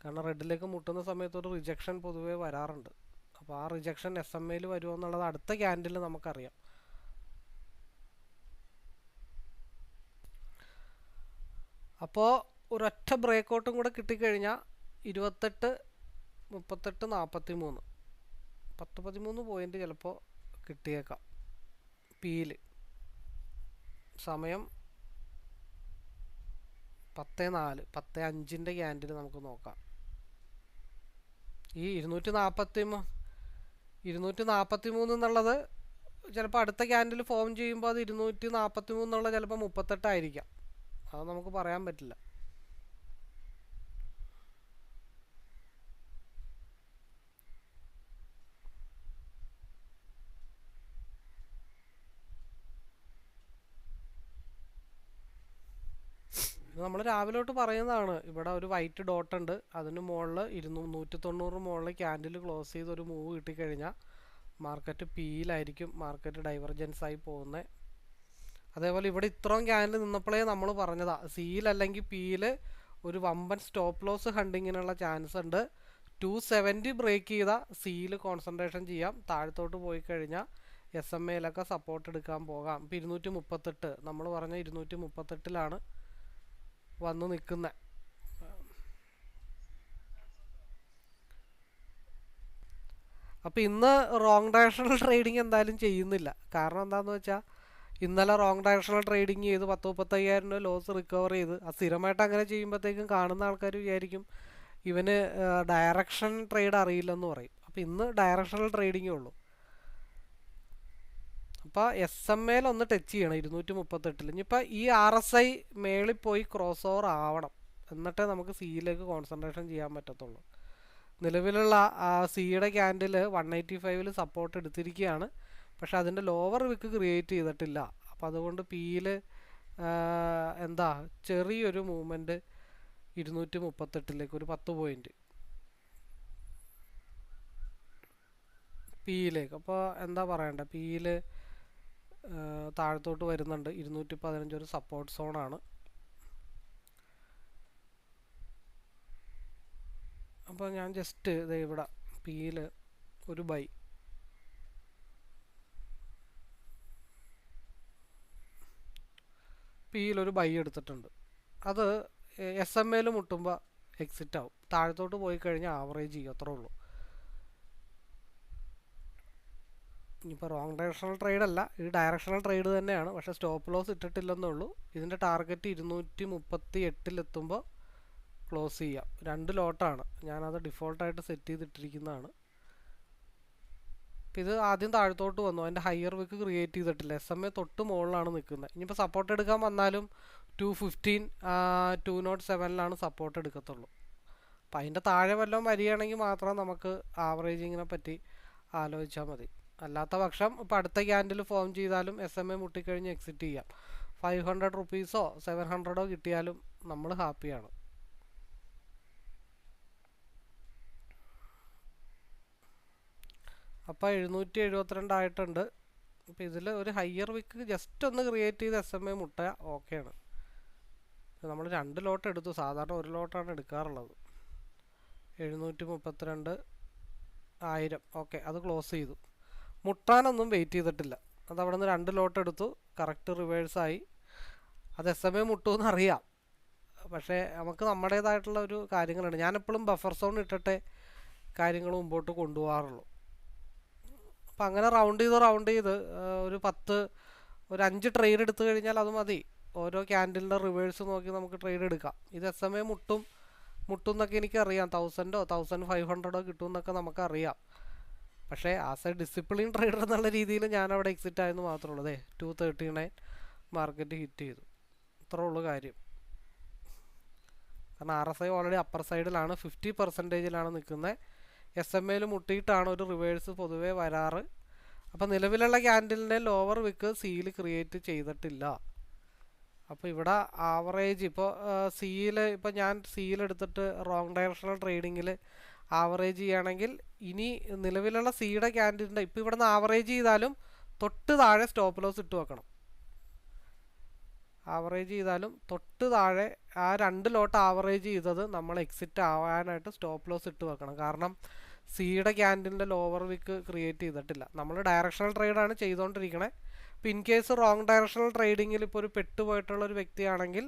കാരണം റെഡിലേക്ക് മുട്ടുന്ന സമയത്ത് ഒരു റിജക്ഷൻ പൊതുവേ വരാറുണ്ട്. അപ്പോൾ ആ റിജക്ഷൻ SMA വരുമോ എന്നുള്ളത് അടുത്ത ക്യാൻഡിൽ നമുക്കറിയാം. അപ്പോൾ ഒരൊറ്റ ബ്രേക്കൗട്ടും കൂടെ കിട്ടിക്കഴിഞ്ഞാൽ 28, 38, 43 10-13 പോയിന്റ് ചിലപ്പോൾ കിട്ടിയേക്കാം. പിയിൽ സമയം 10:04 10:05 ക്യാൻഡിൽ നമുക്ക് നോക്കാം. ഈ 243 എന്നുള്ളത് ചിലപ്പോൾ അടുത്ത ക്യാൻഡിൽ ഫോം ചെയ്യുമ്പോൾ അത് 243 എന്നുള്ളത് ചിലപ്പോൾ 38 ആയിരിക്കാം. അത് നമുക്ക് പറയാൻ പറ്റില്ല. നമ്മൾ രാവിലെ തൊട്ട് പറയുന്നതാണ്. ഇവിടെ ഒരു വൈറ്റ് ഡോട്ട് ഉണ്ട്, അതിന് മുകളിൽ 190 മുകളിൽ ക്യാൻഡിൽ ക്ലോസ് ചെയ്ത് ഒരു മൂവ് കിട്ടിക്കഴിഞ്ഞാൽ മാർക്കറ്റ് പിയിലായിരിക്കും, മാർക്കറ്റ് ഡൈവർജൻസ് ആയി പോകുന്നത്. അതേപോലെ ഇവിടെ ഇത്രയും ക്യാൻഡിൽ നിന്നപ്പോഴേ നമ്മൾ പറഞ്ഞതാ, സിയിൽ അല്ലെങ്കിൽ പിയിൽ ഒരു വമ്പൻ സ്റ്റോപ്പ് ലോസ് ഹണ്ടിങ്ങിനുള്ള ചാൻസ് ഉണ്ട്. 270 ബ്രേക്ക് ചെയ്താൽ സിയിൽ കോൺസെൻട്രേഷൻ ചെയ്യാം. താഴത്തോട്ട് പോയി കഴിഞ്ഞാൽ SMA സപ്പോർട്ട് എടുക്കാൻ പോകാം. ഇപ്പോൾ 238 നമ്മൾ പറഞ്ഞ 238 വന്ന് നിൽക്കുന്നത്. അപ്പോൾ ഇന്ന് റോങ് ഡയറക്ഷണൽ ട്രേഡിങ് എന്തായാലും ചെയ്യുന്നില്ല. കാരണം എന്താണെന്ന് വെച്ചാൽ ഇന്നലെ റോങ് ഡയറക്ഷണൽ ട്രേഡിങ് ചെയ്ത് 10-35,000 രൂപ ലോസ് റിക്കവർ ചെയ്ത്, അത് സ്ഥിരമായിട്ട് അങ്ങനെ ചെയ്യുമ്പോഴത്തേക്കും കാണുന്ന ആൾക്കാർ വിചാരിക്കും ഇവന് ഡയറക്ഷൻ ട്രേഡ് അറിയില്ലെന്ന് പറയും. അപ്പോൾ ഇന്ന് ഡയറക്ഷണൽ ട്രേഡിങ്ങേ ഉള്ളൂ. അപ്പോൾ SMA ഒന്ന് ടച്ച് ചെയ്യണം 238. ഇനിയിപ്പോൾ ഈ RSI മേളിൽ പോയി ക്രോസ് ഓവർ ആവണം, എന്നിട്ടേ നമുക്ക് സിയിലേക്ക് കോൺസെൻട്രേഷൻ ചെയ്യാൻ പറ്റത്തുള്ളൂ. നിലവിലുള്ള സിയുടെ ക്യാൻഡിൽ 185 സപ്പോർട്ട് എടുത്തിരിക്കുകയാണ്. പക്ഷെ അതിൻ്റെ ലോവർ വിക്ക് ക്രിയേറ്റ് ചെയ്തിട്ടില്ല. അപ്പം അതുകൊണ്ട് പിയിൽ ചെറിയൊരു മൂവ്മെൻറ്റ് 238 ഒരു 10 പോയിൻറ്റ് പിയിലേക്ക്. അപ്പോൾ എന്താ പറയണ്ടേ, പിയിൽ താഴത്തോട്ട് വരുന്നുണ്ട്. 215 ഒരു സപ്പോർട്ട് സോണാണ്. അപ്പോൾ ഞാൻ ജസ്റ്റ് ഇവിടെ പിയിൽ ഒരു ബൈ എടുത്തിട്ടുണ്ട്. അത് SMA മുട്ടുമ്പോൾ എക്സിറ്റ് ആവും. താഴത്തോട്ട് പോയി കഴിഞ്ഞാൽ ആവറേജ് ചെയ്യും, അത്രേ ഉള്ളൂ. ഇനിയിപ്പോൾ റോങ് ഡയറക്ഷണൽ ട്രേഡ് അല്ല, ഇത് ഡയറക്ഷണൽ ട്രേഡ് തന്നെയാണ്. പക്ഷേ സ്റ്റോപ്പ് ലോസ് ഇട്ടിട്ടില്ലെന്നേ ഉള്ളൂ. ഇതിൻ്റെ ടാർഗറ്റ് 238 ക്ലോസ് ചെയ്യാം. 2 ലോട്ടാണ്, ഞാനത് ഡിഫോൾട്ടായിട്ട് സെറ്റ് ചെയ്തിട്ടിരിക്കുന്നതാണ്. അപ്പോൾ ഇത് ആദ്യം താഴത്തോട്ട് വന്നു, അതിൻ്റെ ഹയർ വിക്ക് ക്രിയേറ്റ് ചെയ്തിട്ടില്ല. SMA തൊട്ട് മുകളിലാണ് നിൽക്കുന്നത്. ഇനിയിപ്പോൾ സപ്പോർട്ട് എടുക്കാൻ വന്നാലും 215 207 സപ്പോർട്ട് എടുക്കത്തുള്ളൂ. അപ്പോൾ അതിൻ്റെ താഴെ വല്ലതും വരികയാണെങ്കിൽ മാത്രം നമുക്ക് ആവറേജിങ്ങിനെ പറ്റി ആലോചിച്ചാൽ മതി. അല്ലാത്ത പക്ഷം ഇപ്പോൾ അടുത്ത ക്യാൻഡിൽ ഫോം ചെയ്താലും SMA മുട്ടിക്കഴിഞ്ഞ് എക്സിറ്റ് ചെയ്യാം. 500 റുപ്പീസോ 700 കിട്ടിയാലും നമ്മൾ ഹാപ്പിയാണ്. അപ്പോൾ 772 ആയിട്ടുണ്ട്. അപ്പോൾ ഇതിൽ ഒരു ഹയർ വിക്ക് ജസ്റ്റ് ഒന്ന് ക്രിയേറ്റ് ചെയ്ത് SMA മുട്ടുക ഓക്കെയാണ്. നമ്മൾ 2 ലോട്ട് എടുത്തു, സാധാരണ 1 ലോട്ടാണ് എടുക്കാറുള്ളത്. 732,000 ഓക്കെ, അത് ക്ലോസ് ചെയ്തു. മുട്ടാനൊന്നും വെയിറ്റ് ചെയ്തിട്ടില്ല, അത് അവിടെ നിന്ന് 2 ലോട്ട് എടുത്തു, കറക്റ്റ് റിവേഴ്സായി. അത് SMA മുട്ടുമെന്ന് അറിയാം, പക്ഷേ നമുക്ക് നമ്മുടേതായിട്ടുള്ള ഒരു കാര്യങ്ങളുണ്ട്. ഞാനെപ്പോഴും ബഫർ സോൺ ഇട്ടിട്ടേ കാര്യങ്ങൾ മുമ്പോട്ട് കൊണ്ടുപോകാറുള്ളൂ. അപ്പം അങ്ങനെ റൗണ്ട് ചെയ്ത് ഒരു 5 ട്രേഡ് എടുത്തു കഴിഞ്ഞാൽ അത് മതി. ഓരോ ക്യാൻഡിലിൻ്റെ റിവേഴ്സ് നോക്കി നമുക്ക് ട്രേഡ് എടുക്കാം. ഇത് SMA മുട്ടും എന്നൊക്കെ എനിക്കറിയാം. 1000 1500 കിട്ടുമെന്നൊക്കെ നമുക്കറിയാം. പക്ഷേ ആസ് എ ഡിസിപ്ലിൻ ട്രേഡർ എന്നുള്ള രീതിയിൽ ഞാനവിടെ എക്സിറ്റ് ആയെന്ന് മാത്രമേ ഉള്ളൂ. 239 മാർക്കറ്റ് ഹിറ്റ് ചെയ്തു, ഇത്രേ ഉള്ളൂ കാര്യം. കാരണം RSI ഓൾറെഡി അപ്പർ സൈഡിലാണ്, 50% നിൽക്കുന്നത്. SMA മുട്ടിയിട്ടാണ് ഒരു റിവേഴ്സ് പൊതുവേ വരാറ്. അപ്പോൾ നിലവിലുള്ള ക്യാൻഡിലിൻ്റെ ലോവർ വിക്ക് സിയിൽ ക്രിയേറ്റ് ചെയ്തിട്ടില്ല. അപ്പോൾ ഇവിടെ ആവറേജ് ഇപ്പോൾ സിയിൽ, ഇപ്പോൾ ഞാൻ സിയിൽ എടുത്തിട്ട് റോങ് ഡയറക്ഷണൽ ട്രേഡിങ്ങിൽ ആവറേജ് ചെയ്യുകയാണെങ്കിൽ ഇനി നിലവിലുള്ള സിയുടെ ക്യാൻഡിലിൻ്റെ ഇപ്പോൾ ഇവിടെ നിന്ന് ആവറേജ് ചെയ്താലും തൊട്ട് താഴെ സ്റ്റോപ്പ് ലോസ് ഇട്ട് വെക്കണം. ആവറേജ് ചെയ്താലും തൊട്ട് താഴെ ആ 2 ലോട്ട് ആവറേജ് ചെയ്തത് നമ്മൾ എക്സിറ്റ് ആവാനായിട്ട് സ്റ്റോപ്പ് ലോസ് ഇട്ട് വെക്കണം. കാരണം സിയുടെ ക്യാൻഡിലിൻ്റെ ലോവർ വിക്ക് ക്രിയേറ്റ് ചെയ്തിട്ടില്ല. നമ്മൾ ഡയറക്ഷണൽ ട്രേഡാണ് ചെയ്തുകൊണ്ടിരിക്കണേ. ഇപ്പോൾ ഇൻ കേസ് റോങ് ഡയറക്ഷണൽ ട്രേഡിങ്ങിൽ ഇപ്പോൾ ഒരു പെട്ടുപോയിട്ടുള്ള ഒരു വ്യക്തിയാണെങ്കിൽ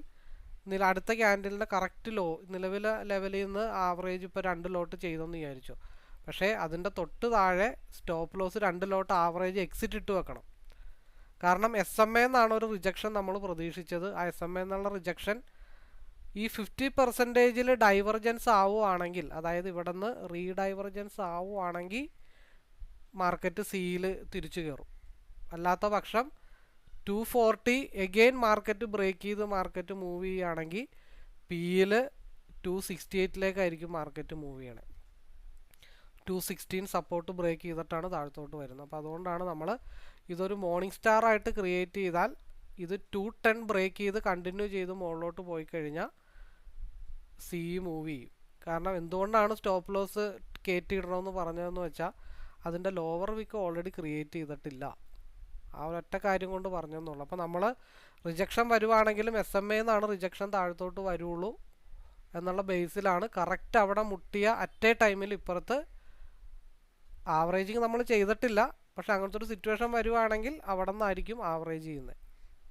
അടുത്ത ക്യാൻഡിലിൻ്റെ കറക്റ്റ് നിലവിലെ ലെവലിൽ നിന്ന് ആവറേജ് ഇപ്പോൾ 2 ലോട്ട് ചെയ്തെന്ന് വിചാരിച്ചു. പക്ഷേ അതിൻ്റെ തൊട്ട് താഴെ സ്റ്റോപ്പ് ലോസ് 2 ലോട്ട് ആവറേജ് എക്സിറ്റ് ഇട്ട് വെക്കണം. കാരണം SMA എന്നാണ് ഒരു റിജക്ഷൻ നമ്മൾ പ്രതീക്ഷിച്ചത്. ആ SMA എന്നുള്ള റിജക്ഷൻ ഈ 50% ഡൈവർജൻസ് ആവുകയാണെങ്കിൽ, അതായത് ഇവിടെ നിന്ന് റീഡൈവർജൻസ് ആവുകയാണെങ്കിൽ മാർക്കറ്റ് സിയിൽ തിരിച്ചു കയറും. അല്ലാത്ത പക്ഷം 240 എഗെയിൻ മാർക്കറ്റ് ബ്രേക്ക് ചെയ്ത് മാർക്കറ്റ് മൂവ് ചെയ്യുകയാണെങ്കിൽ പിയിൽ 268 മാർക്കറ്റ് മൂവ് ചെയ്യണേ. 216 സപ്പോർട്ട് ബ്രേക്ക് ചെയ്തിട്ടാണ് താഴത്തോട്ട് വരുന്നത്. അപ്പോൾ അതുകൊണ്ടാണ് നമ്മൾ ഇതൊരു മോർണിംഗ് സ്റ്റാർ ആയിട്ട് ക്രിയേറ്റ് ചെയ്താൽ ഇത് 210 ബ്രേക്ക് ചെയ്ത് കണ്ടിന്യൂ ചെയ്ത് മുകളിലോട്ട് പോയി കഴിഞ്ഞാൽ സി മൂവ് ചെയ്യും. കാരണം എന്തുകൊണ്ടാണ് സ്റ്റോപ്പ് ലോസ് കയറ്റിയിടണമെന്ന് പറഞ്ഞതെന്ന് വെച്ചാൽ അതിൻ്റെ ലോവർ വിക്ക് ഓൾറെഡി ക്രിയേറ്റ് ചെയ്തിട്ടില്ല. ആ ഒരൊറ്റ കാര്യം കൊണ്ട് പറഞ്ഞെന്നുള്ളൂ. അപ്പോൾ നമ്മൾ റിജക്ഷൻ വരുവാണെങ്കിലും SMA എന്നാണ് റിജക്ഷൻ താഴത്തോട്ട് വരുള്ളൂ എന്നുള്ള ബേസിലാണ് കറക്റ്റ് അവിടെ മുട്ടിയ അറ്റേ ടൈമിൽ ഇപ്പുറത്ത് ആവറേജിങ് നമ്മൾ ചെയ്തിട്ടില്ല. പക്ഷെ അങ്ങനത്തെ ഒരു സിറ്റുവേഷൻ വരുവാണെങ്കിൽ അവിടെ നിന്നായിരിക്കും ആവറേജ് ചെയ്യുന്നത്.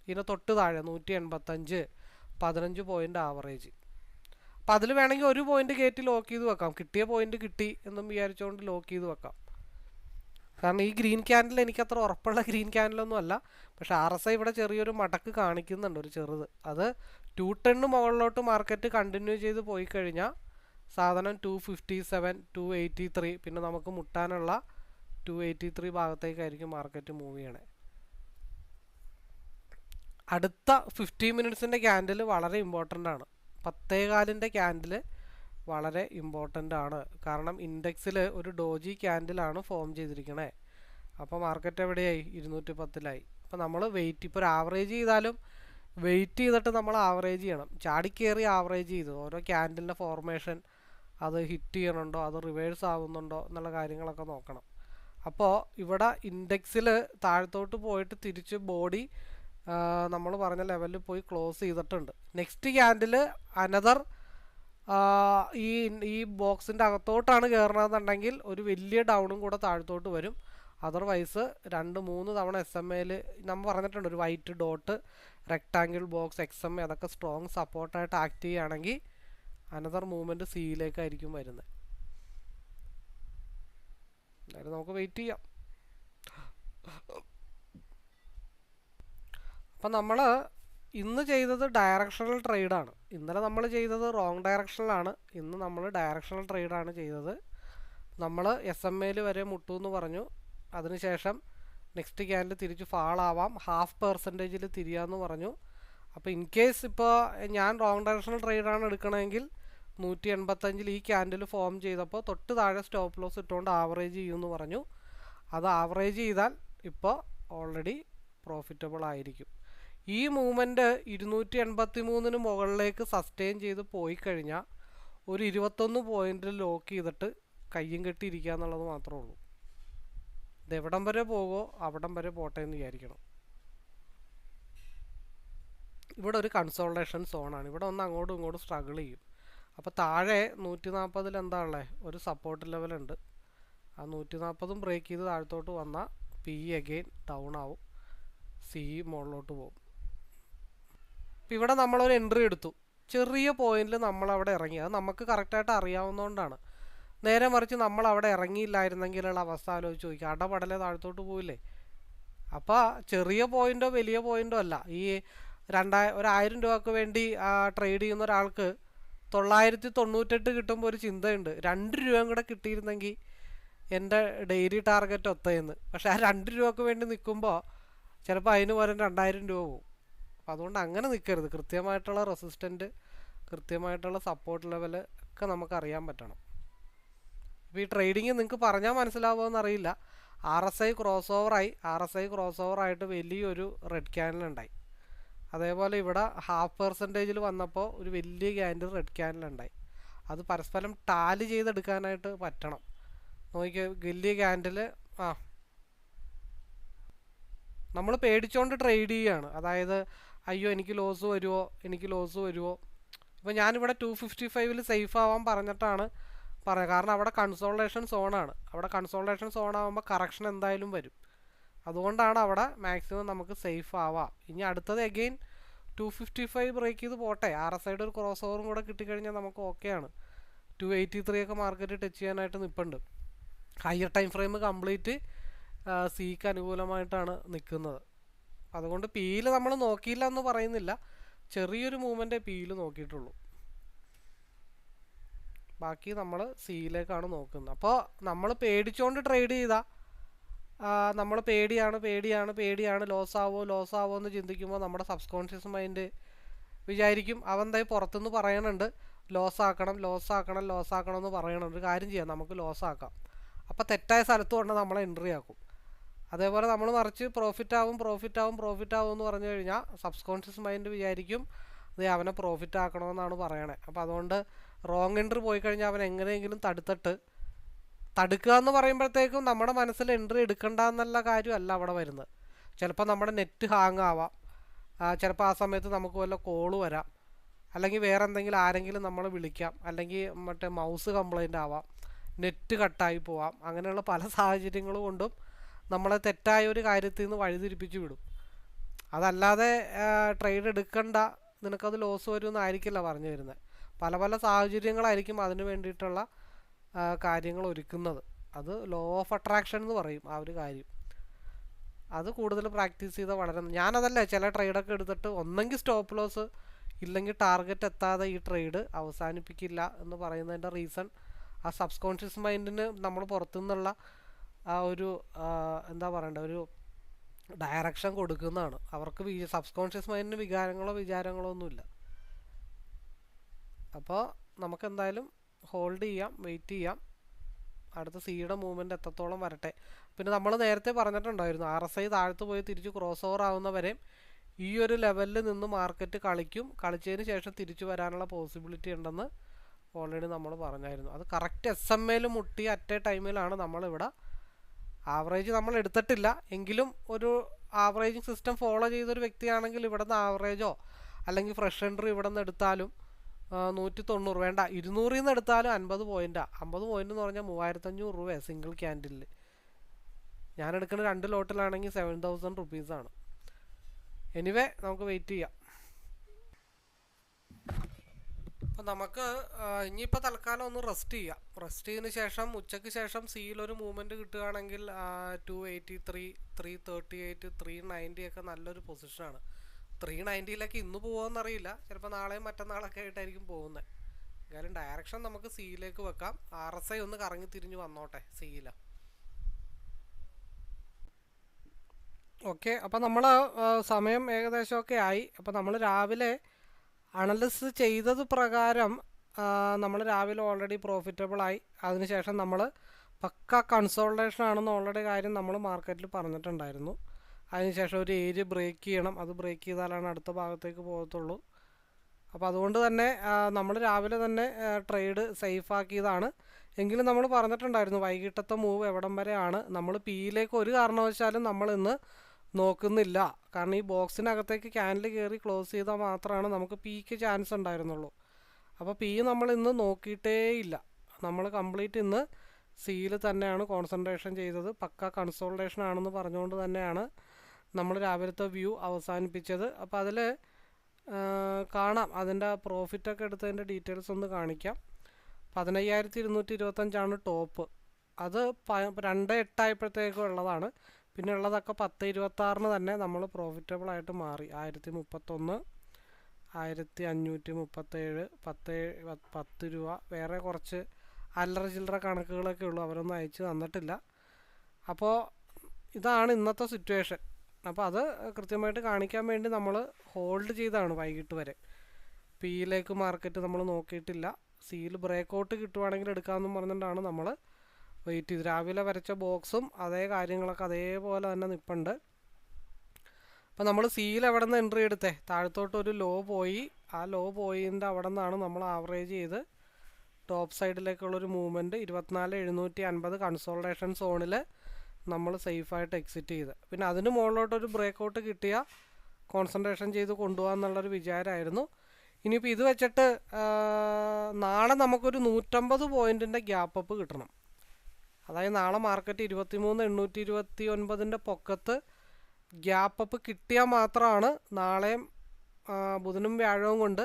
ഇതിന് തൊട്ട് താഴെ 185 15 പോയിൻ്റ് ആവറേജ്. അപ്പോൾ അതിൽ വേണമെങ്കിൽ ഒരു പോയിൻ്റ് കയറ്റി ലോക്ക് ചെയ്ത് വെക്കാം. കിട്ടിയ പോയിൻ്റ് കിട്ടി എന്നും വിചാരിച്ചുകൊണ്ട് ലോക്ക് ചെയ്ത് വെക്കാം. കാരണം ഈ ഗ്രീൻ ക്യാൻഡിൽ എനിക്കത്ര ഉറപ്പുള്ള ഗ്രീൻ ക്യാൻഡിലൊന്നും അല്ല. പക്ഷേ RSI ഇവിടെ ചെറിയൊരു മടക്ക് കാണിക്കുന്നുണ്ട്, ഒരു ചെറുത്. അത് 210 മുകളിലോട്ട് മാർക്കറ്റ് കണ്ടിന്യൂ ചെയ്ത് പോയി കഴിഞ്ഞാൽ സാധനം 257 283 പിന്നെ നമുക്ക് മുട്ടാനുള്ള 283 ഭാഗത്തേക്കായിരിക്കും മാർക്കറ്റ് മൂവ് ചെയ്യണേ. അടുത്ത 15 മിനിറ്റ്സിൻ്റെ ക്യാൻഡിൽ വളരെ ഇമ്പോർട്ടൻ്റ് ആണ്. 10.15 ക്യാൻഡിൽ വളരെ ഇമ്പോർട്ടൻ്റ് ആണ്. കാരണം ഇൻഡെക്സിൽ ഒരു ഡോജി ക്യാൻഡിലാണ് ഫോം ചെയ്തിരിക്കണേ. അപ്പോൾ മാർക്കറ്റ് എവിടെയായി? 210-ലായി. അപ്പോൾ നമ്മൾ വെയിറ്റ്, ഇപ്പോൾ ഒരു ആവറേജ് ചെയ്താലും വെയിറ്റ് ചെയ്തിട്ട് നമ്മൾ ആവറേജ് ചെയ്യണം. ചാടിക്കേറി ആവറേജ് ചെയ്ത് ഓരോ ക്യാൻഡിലിൻ്റെ ഫോർമേഷൻ അത് ഹിറ്റ് ചെയ്യണുണ്ടോ, അത് റിവേഴ്സ് ആവുന്നുണ്ടോ എന്നുള്ള കാര്യങ്ങളൊക്കെ നോക്കണം. അപ്പോൾ ഇവിടെ ഇൻഡെക്സിൽ താഴത്തോട്ട് പോയിട്ട് തിരിച്ച് ബോഡി നമ്മൾ പറഞ്ഞ ലെവലിൽ പോയി ക്ലോസ് ചെയ്തിട്ടുണ്ട്. നെക്സ്റ്റ് ക്യാൻഡിൽ അനദർ ഈ ബോക്സിൻ്റെ അകത്തോട്ടാണ് കയറണമെന്നുണ്ടെങ്കിൽ ഒരു വലിയ ഡൗണും കൂടെ താഴത്തോട്ട് വരും. അതർവൈസ് 2-3 തവണ SMAയിൽ നമ്മൾ പറഞ്ഞിട്ടുണ്ട് ഒരു white dot rectangle box XMA അതൊക്കെ സ്ട്രോങ് സപ്പോർട്ടായിട്ട് ആക്ട് ചെയ്യുകയാണെങ്കിൽ അനദർ മൂവ്മെൻറ്റ് സിയിലേക്കായിരിക്കും വരുന്നത്. എന്തായാലും നമുക്ക് വെയിറ്റ് ചെയ്യാം. അപ്പം നമ്മൾ ഇന്ന് ചെയ്തത് ഡയറക്ഷണൽ ട്രേഡാണ്. ഇന്നലെ നമ്മൾ ചെയ്തത് റോങ് ഡയറക്ഷനിലാണ്. ഇന്ന് നമ്മൾ ഡയറക്ഷണൽ ട്രേഡാണ് ചെയ്തത്. നമ്മൾ SMAയിൽ വരെ മുട്ടുമെന്ന് പറഞ്ഞു. അതിനുശേഷം നെക്സ്റ്റ് ക്യാൻഡിൽ തിരിച്ച് ഫാളാവാം, 0.5% തിരിയാമെന്ന് പറഞ്ഞു. അപ്പോൾ ഇൻ കേസ് ഇപ്പോൾ ഞാൻ റോങ് ഡയറക്ഷണൽ ട്രേഡാണ് എടുക്കണമെങ്കിൽ 185 ഈ ക്യാൻഡിൽ ഫോം ചെയ്തപ്പോൾ തൊട്ട് താഴെ സ്റ്റോപ്പ് ലോസ് ഇട്ടുകൊണ്ട് ആവറേജ് ചെയ്യുമെന്ന് പറഞ്ഞു. അത് ആവറേജ് ചെയ്താൽ ഇപ്പോൾ ഓൾറെഡി പ്രോഫിറ്റബിൾ ആയിരിക്കും. ഈ മൂവ്മെൻറ്റ് 283 മുകളിലേക്ക് സസ്റ്റെയിൻ ചെയ്ത് പോയി കഴിഞ്ഞാൽ ഒരു 21 പോയിൻറ്റിൽ ലോക്ക് ചെയ്തിട്ട് കയ്യും കെട്ടിയിരിക്കുക എന്നുള്ളത് മാത്രമേ ഉള്ളൂ. ഇതെവിടം വരെ പോകുമോ അവിടം വരെ പോട്ടെ എന്ന് വിചാരിക്കണം. ഇവിടെ ഒരു കൺസോൾട്ടേഷൻ സോണാണ്. ഇവിടെ ഒന്ന് അങ്ങോട്ടും ഇങ്ങോട്ടും സ്ട്രഗിൾ ചെയ്യും. അപ്പോൾ താഴെ 140 എന്താ ഉള്ളത്, ഒരു സപ്പോർട്ട് ലെവലുണ്ട്. ആ 140 ബ്രേക്ക് ചെയ്ത് താഴത്തോട്ട് വന്നാൽ പി അഗെയിൻ ഡൗൺ ആവും, സി മുകളിലോട്ട് പോകും. അപ്പോൾ ഇവിടെ നമ്മളൊരു എൻട്രി എടുത്തു, ചെറിയ പോയിന്റിൽ നമ്മളവിടെ ഇറങ്ങി. അത് നമുക്ക് കറക്റ്റായിട്ട് അറിയാവുന്നതുകൊണ്ടാണ്. നേരെ മറിച്ച് നമ്മൾ അവിടെ ഇറങ്ങിയില്ലായിരുന്നെങ്കിലുള്ള അവസ്ഥ ആലോചിച്ച് നോക്കുക, അടപടലെ താഴത്തോട്ട് പോയില്ലേ. അപ്പോൾ ചെറിയ പോയിന്റോ വലിയ പോയിന്റോ അല്ല, ഈ 1000 രൂപക്ക് വേണ്ടി ട്രേഡ് ചെയ്യുന്ന ഒരാൾക്ക് 998 കിട്ടുമ്പോൾ ഒരു ചിന്തയുണ്ട്, 2 രൂപയും കൂടെ കിട്ടിയിരുന്നെങ്കിൽ എൻ്റെ ഡെയിലി ടാർഗറ്റ് ഒത്തയെന്ന്. പക്ഷേ ആ 2 രൂപക്ക് വേണ്ടി നിൽക്കുമ്പോൾ ചിലപ്പോൾ അതിന് പകരം 2000 രൂപ പോകും. അപ്പോൾ അതുകൊണ്ട് അങ്ങനെ നിൽക്കരുത്. കൃത്യമായിട്ടുള്ള റെസിസ്റ്റൻറ്റ്, കൃത്യമായിട്ടുള്ള സപ്പോർട്ട് ലെവൽ ഒക്കെ നമുക്ക് അറിയാൻ പറ്റണം. ഇപ്പോൾ ഈ ട്രേഡിങ് നിങ്ങൾക്ക് പറഞ്ഞാൽ മനസ്സിലാവുമോ എന്നറിയില്ല. RSI ക്രോസ് ഓവറായിട്ട് വലിയൊരു റെഡ് ക്യാൻഡിൽ ഉണ്ടായി. അതേപോലെ ഇവിടെ 0.5% വന്നപ്പോൾ ഒരു വലിയ ക്യാൻഡിൽ റെഡ് ക്യാൻഡിൽ ഉണ്ടായി. അത് പരസ്പരം ടാലി ചെയ്തെടുക്കാനായിട്ട് പറ്റണം. നോക്കിയ വലിയ ക്യാൻഡിൽ നമ്മൾ പേടിച്ചുകൊണ്ട് ട്രേഡ് ചെയ്യുകയാണ്. അതായത് അയ്യോ എനിക്ക് ലോസ് വരുമോ, എനിക്ക് ലോസ് വരുമോ. ഇപ്പോൾ ഞാനിവിടെ 255 സേഫ് ആവാൻ പറഞ്ഞിട്ടാണ് പറയുക. കാരണം അവിടെ കൺസോൾട്ടേഷൻ സോണാണ്. അവിടെ കൺസോൾട്ടേഷൻ സോണാകുമ്പോൾ കറക്ഷൻ എന്തായാലും വരും. അതുകൊണ്ടാണ് അവിടെ മാക്സിമം നമുക്ക് സേഫ് ആവാം. ഇനി അടുത്തത് എഗെയിൻ 255 ബ്രേക്ക് ചെയ്ത് പോട്ടെ. RSI ഒരു ക്രോസ് ഓവറും കൂടെ കിട്ടിക്കഴിഞ്ഞാൽ നമുക്ക് ഓക്കെയാണ്. 283 ഒക്കെ മാർക്കറ്റ് ടച്ച് ചെയ്യാനായിട്ട് നിൽപ്പുണ്ട്. ഹയർ ടൈം ഫ്രെയിം കംപ്ലീറ്റ് സിക്ക് അനുകൂലമായിട്ടാണ് നിൽക്കുന്നത്. അതുകൊണ്ട് പിയിൽ നമ്മൾ നോക്കിയില്ല എന്ന് പറയുന്നില്ല, ചെറിയൊരു മൂവ്മെൻറ്റേ പിയിൽ നോക്കിയിട്ടുള്ളൂ. ബാക്കി നമ്മൾ സിയിലേക്കാണ് നോക്കുന്നത്. അപ്പോൾ നമ്മൾ പേടിച്ചുകൊണ്ട് ട്രേഡ് ചെയ്താൽ നമ്മൾ പേടിയാണ് ലോസ് ആവോ എന്ന് ചിന്തിക്കുമ്പോൾ നമ്മുടെ സബ്കോൺഷ്യസ് മൈൻഡ് വിചാരിക്കും അവന്തായി പുറത്തുനിന്ന് പറയണുണ്ട് ലോസ് ആക്കണം എന്ന് പറയണുണ്ട്. ഒരു കാര്യം ചെയ്യാം, നമുക്ക് ലോസ് ആക്കാം. അപ്പോൾ തെറ്റായ സ്ഥലത്ത് കൊണ്ട് നമ്മളെ എൻട്രി ആക്കും. അതേപോലെ നമ്മൾ മറിച്ച് പ്രോഫിറ്റ് ആവും എന്ന് പറഞ്ഞു കഴിഞ്ഞാൽ സബ്കോൺഷ്യസ് മൈൻഡ് വിചാരിക്കും അത് അവനെ പ്രോഫിറ്റ് ആക്കണമെന്നാണ് പറയണേ. അപ്പോൾ അതുകൊണ്ട് റോങ് എൻട്രി പോയി കഴിഞ്ഞാൽ അവൻ എങ്ങനെയെങ്കിലും തടുക്കുക എന്ന് പറയുമ്പോഴത്തേക്കും നമ്മുടെ മനസ്സിൽ എൻട്രി എടുക്കണ്ട എന്നുള്ള കാര്യമല്ല അവിടെ വരുന്നത്. ചിലപ്പോൾ നമ്മുടെ നെറ്റ് ഹാങ് ആവാം, ചിലപ്പോൾ ആ സമയത്ത് നമുക്ക് വല്ല കോള് വരാം, അല്ലെങ്കിൽ വേറെ എന്തെങ്കിലും ആരെങ്കിലും നമ്മളെ വിളിക്കാം, അല്ലെങ്കിൽ മൗസ് കംപ്ലൈൻ്റ് ആവാം, നെറ്റ് കട്ടായി പോവാം. അങ്ങനെയുള്ള പല സാഹചര്യങ്ങൾ കൊണ്ടും നമ്മളെ തെറ്റായ ഒരു കാര്യത്തിൽ നിന്ന് വഴിതിരിപ്പിച്ച് വിടും. അതല്ലാതെ ട്രേഡ് എടുക്കണ്ട, നിനക്കത് ലോസ് വരുമെന്നായിരിക്കില്ല പറഞ്ഞു വരുന്നത്. പല സാഹചര്യങ്ങളായിരിക്കും അതിന് വേണ്ടിയിട്ടുള്ള കാര്യങ്ങൾ ഒരുക്കുന്നത്. അത് ലോ ഓഫ് അട്രാക്ഷൻ എന്ന് പറയും ആ ഒരു കാര്യം. അത് കൂടുതൽ പ്രാക്ടീസ് ചെയ്താൽ വളരെ. ഞാനതല്ലേ ചില ട്രേഡൊക്കെ എടുത്തിട്ട് ഒന്നെങ്കിൽ സ്റ്റോപ്പ് ലോസ് ഇല്ലെങ്കിൽ ടാർഗറ്റ് എത്താതെ ഈ ട്രേഡ് അവസാനിപ്പിക്കില്ല എന്ന് പറയുന്നതിൻ്റെ റീസൺ ആ സബ്കോൺഷ്യസ് മൈൻഡിന് നമ്മൾ പുറത്തുനിന്നുള്ള ആ ഒരു എന്താ പറയണ്ടേ ഒരു ഡയറക്ഷൻ കൊടുക്കുന്നതാണ്. അവർക്ക് സബ്കോൺഷ്യസ് മൈൻഡിന് വിചാരങ്ങളോ ഒന്നുമില്ല. അപ്പോൾ നമുക്കെന്തായാലും ഹോൾഡ് ചെയ്യാം, വെയിറ്റ് ചെയ്യാം, അടുത്ത സിയുടെ മൂവ്മെൻറ്റ് എത്രത്തോളം വരട്ടെ. പിന്നെ നമ്മൾ നേരത്തെ പറഞ്ഞിട്ടുണ്ടായിരുന്നു RSI താഴത്ത് പോയി തിരിച്ച് ക്രോസ് ഓവർ ആവുന്നവരെയും ഈ ഒരു ലെവലിൽ നിന്ന് മാർക്കറ്റ് കളിച്ചതിന് ശേഷം തിരിച്ചു വരാനുള്ള പോസിബിലിറ്റി ഉണ്ടെന്ന് ഓൾറെഡി നമ്മൾ പറഞ്ഞായിരുന്നു. അത് കറക്റ്റ് SMAയിൽ മുട്ടി അറ്റ് എ ടൈമിലാണ് നമ്മളിവിടെ ആവറേജ് നമ്മൾ എടുത്തിട്ടില്ല എങ്കിലും ഒരു ആവറേജിങ് സിസ്റ്റം ഫോളോ ചെയ്തൊരു വ്യക്തിയാണെങ്കിൽ ഇവിടെ നിന്ന് ആവറേജോ അല്ലെങ്കിൽ ഫ്രഷ് എൻട്രി ഇവിടെ നിന്ന് എടുത്താലും 190 വേണ്ട 200 നിന്ന് എടുത്താലും 50 പോയിൻറ്റാണ്. 50 പോയിൻ്റ് എന്ന് പറഞ്ഞാൽ 3500 രൂപയാണ് സിംഗിൾ ക്യാൻഡിലിൽ. ഞാൻ എടുക്കുന്ന 2 ലോട്ടിലാണെങ്കിൽ 7000 റുപ്പീസാണ്. എനിവേ നമുക്ക് വെയിറ്റ് ചെയ്യാം. അപ്പോൾ നമുക്ക് ഇനിയിപ്പോൾ തൽക്കാലം ഒന്ന് റെസ്റ്റ് ചെയ്യാം. റെസ്റ്റ് ചെയ്തതിന് ശേഷം ഉച്ചയ്ക്ക് ശേഷം സിയിലൊരു മൂവ്മെൻറ്റ് കിട്ടുകയാണെങ്കിൽ 283, 338, 390 ഒക്കെ നല്ലൊരു പൊസിഷനാണ്. 390 ഇന്ന് പോകുമെന്നറിയില്ല, ചിലപ്പോൾ നാളെയും മറ്റന്നാളൊക്കെ ആയിട്ടായിരിക്കും പോകുന്നത്. എന്തായാലും ഡയറക്ഷൻ നമുക്ക് സിയിലേക്ക് വെക്കാം. RSI ഒന്ന് കറങ്ങി തിരിഞ്ഞ് വന്നോട്ടെ സിയില. ഓക്കെ, അപ്പോൾ നമ്മൾ സമയം ഏകദേശമൊക്കെ ആയി. അപ്പോൾ നമ്മൾ രാവിലെ അനലിസ് ചെയ്തത് പ്രകാരം നമ്മൾ രാവിലെ ഓൾറെഡി പ്രോഫിറ്റബിളായി. അതിനുശേഷം നമ്മൾ പക്ക കൺസോൾട്ടേഷൻ ആണെന്ന് ഓൾറെഡി കാര്യം നമ്മൾ മാർക്കറ്റിൽ പറഞ്ഞിട്ടുണ്ടായിരുന്നു. അതിനുശേഷം ഒരു ഏരിയ ബ്രേക്ക് ചെയ്യണം, അത് ബ്രേക്ക് ചെയ്താലാണ് അടുത്ത ഭാഗത്തേക്ക് പോകത്തുള്ളൂ. അപ്പോൾ അതുകൊണ്ട് തന്നെ നമ്മൾ രാവിലെ തന്നെ ട്രേഡ് സേഫ് ആക്കിയതാണ്. എങ്കിലും നമ്മൾ പറഞ്ഞിട്ടുണ്ടായിരുന്നു വൈകിട്ടത്തെ മൂവ് എവിടം വരെയാണ്. നമ്മൾ പിയിലേക്ക് ഒരു കാരണവശാലും നമ്മൾ ഇന്ന് നോക്കുന്നില്ല. കാരണം ഈ ബോക്സിനകത്തേക്ക് ക്യാൻഡിൽ കയറി ക്ലോസ് ചെയ്താൽ മാത്രമാണ് നമുക്ക് പിക്ക് ചാൻസ് ഉണ്ടായിരുന്നുള്ളൂ. അപ്പോൾ പി നമ്മൾ ഇന്ന് നോക്കിയിട്ടേ ഇല്ല. നമ്മൾ കംപ്ലീറ്റ് ഇന്ന് സിയിൽ തന്നെയാണ് കോൺസെൻട്രേഷൻ ചെയ്തത്. പക്ക കൺസോൾട്ടേഷൻ ആണെന്ന് പറഞ്ഞുകൊണ്ട് തന്നെയാണ് നമ്മൾ രാവിലത്തെ വ്യൂ അവസാനിപ്പിച്ചത്. അപ്പോൾ അതിൽ കാണാം അതിൻ്റെ പ്രോഫിറ്റൊക്കെ എടുത്തതിൻ്റെ ഡീറ്റെയിൽസ് ഒന്ന് കാണിക്കാം. 15225 ടോപ്പ്. അത് 2.8 ആയപ്പോഴത്തേക്കും ഉള്ളതാണ്. പിന്നെ ഉള്ളതൊക്കെ 10.26 തന്നെ നമ്മൾ പ്രോഫിറ്റബിളായിട്ട് മാറി. 1031, 1537, 10 രൂപ. വേറെ കുറച്ച് അല്ലറ ചില്ലറ കണക്കുകളൊക്കെ ഉള്ളൂ, അവരൊന്നും അയച്ച് തന്നിട്ടില്ല. അപ്പോൾ ഇതാണ് ഇന്നത്തെ സിറ്റുവേഷൻ. അപ്പോൾ അത് കൃത്യമായിട്ട് കാണിക്കാൻ വേണ്ടി നമ്മൾ ഹോൾഡ് ചെയ്താണ് വൈകിട്ട് വരെ. പിയിലേക്ക് മാർക്കറ്റ് നമ്മൾ നോക്കിയിട്ടില്ല. സിയിൽ ബ്രേക്ക് ഔട്ട് കിട്ടുവാണെങ്കിൽ എടുക്കാമെന്നും പറഞ്ഞിട്ടാണ് നമ്മൾ വെയിറ്റ് ചെയ്ത്. രാവിലെ വരച്ച ബോക്സും അതേ കാര്യങ്ങളൊക്കെ അതേപോലെ തന്നെ നിൽപ്പുണ്ട്. അപ്പോൾ നമ്മൾ സിയിൽ എവിടെ നിന്ന് എൻട്രി എടുത്തേ, താഴത്തോട്ട് ഒരു ലോ പോയി. ആ ലോ പോയിൻ്റെ അവിടെ നിന്നാണ് നമ്മൾ ആവറേജ് ചെയ്ത് ടോപ്പ് സൈഡിലേക്കുള്ളൊരു മൂവ്മെൻറ്റ് 24,750 കൺസോൾട്ടേഷൻ സോണിൽ നമ്മൾ സേഫായിട്ട് എക്സിറ്റ് ചെയ്ത്. പിന്നെ അതിന് മുകളിലോട്ടൊരു ബ്രേക്കൗട്ട് കിട്ടിയ കോൺസെൻട്രേഷൻ ചെയ്ത് കൊണ്ടുപോകാമെന്നുള്ളൊരു വിചാരമായിരുന്നു. ഇനിയിപ്പോൾ ഇത് വെച്ചിട്ട് നാളെ നമുക്കൊരു 150 പോയിൻറ്റിൻ്റെ ഗ്യാപ്പ് അപ്പ് കിട്ടണം. അതായത് നാളെ മാർക്കറ്റ് 23,829 പൊക്കത്ത് ഗ്യാപ്പ് അപ്പ് കിട്ടിയാൽ മാത്രമാണ് നാളെയും ബുധനും വ്യാഴവും കൊണ്ട്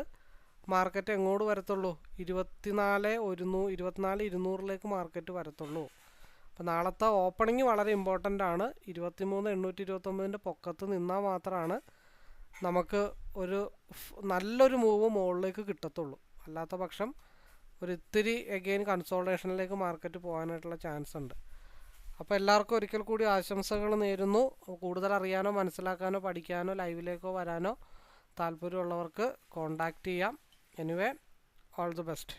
മാർക്കറ്റ് എങ്ങോട്ട് വരത്തുള്ളൂ, 24,200 മാർക്കറ്റ് വരത്തുള്ളൂ. അപ്പോൾ നാളത്തെ ഓപ്പണിംഗ് വളരെ ഇമ്പോർട്ടൻ്റ് ആണ്. 23,829 പൊക്കത്ത് നിന്നാൽ മാത്രമാണ് നമുക്ക് ഒരു നല്ലൊരു മൂവ് മുകളിലേക്ക് കിട്ടത്തുള്ളൂ. അല്ലാത്ത പക്ഷം ഒരിത്തിരി എഗെയിൻ കൺസോൾട്ടേഷനിലേക്ക് മാർക്കറ്റ് പോകാനായിട്ടുള്ള ചാൻസ് ഉണ്ട്. അപ്പോൾ എല്ലാവർക്കും ഒരിക്കൽ കൂടി ആശംസകൾ നേരുന്നു. കൂടുതൽ അറിയാനോ മനസ്സിലാക്കാനോ പഠിക്കാനോ ലൈവിലേക്കോ വരാനോ താല്പര്യമുള്ളവർക്ക് കോൺടാക്റ്റ് ചെയ്യാം. Anyway, all the best.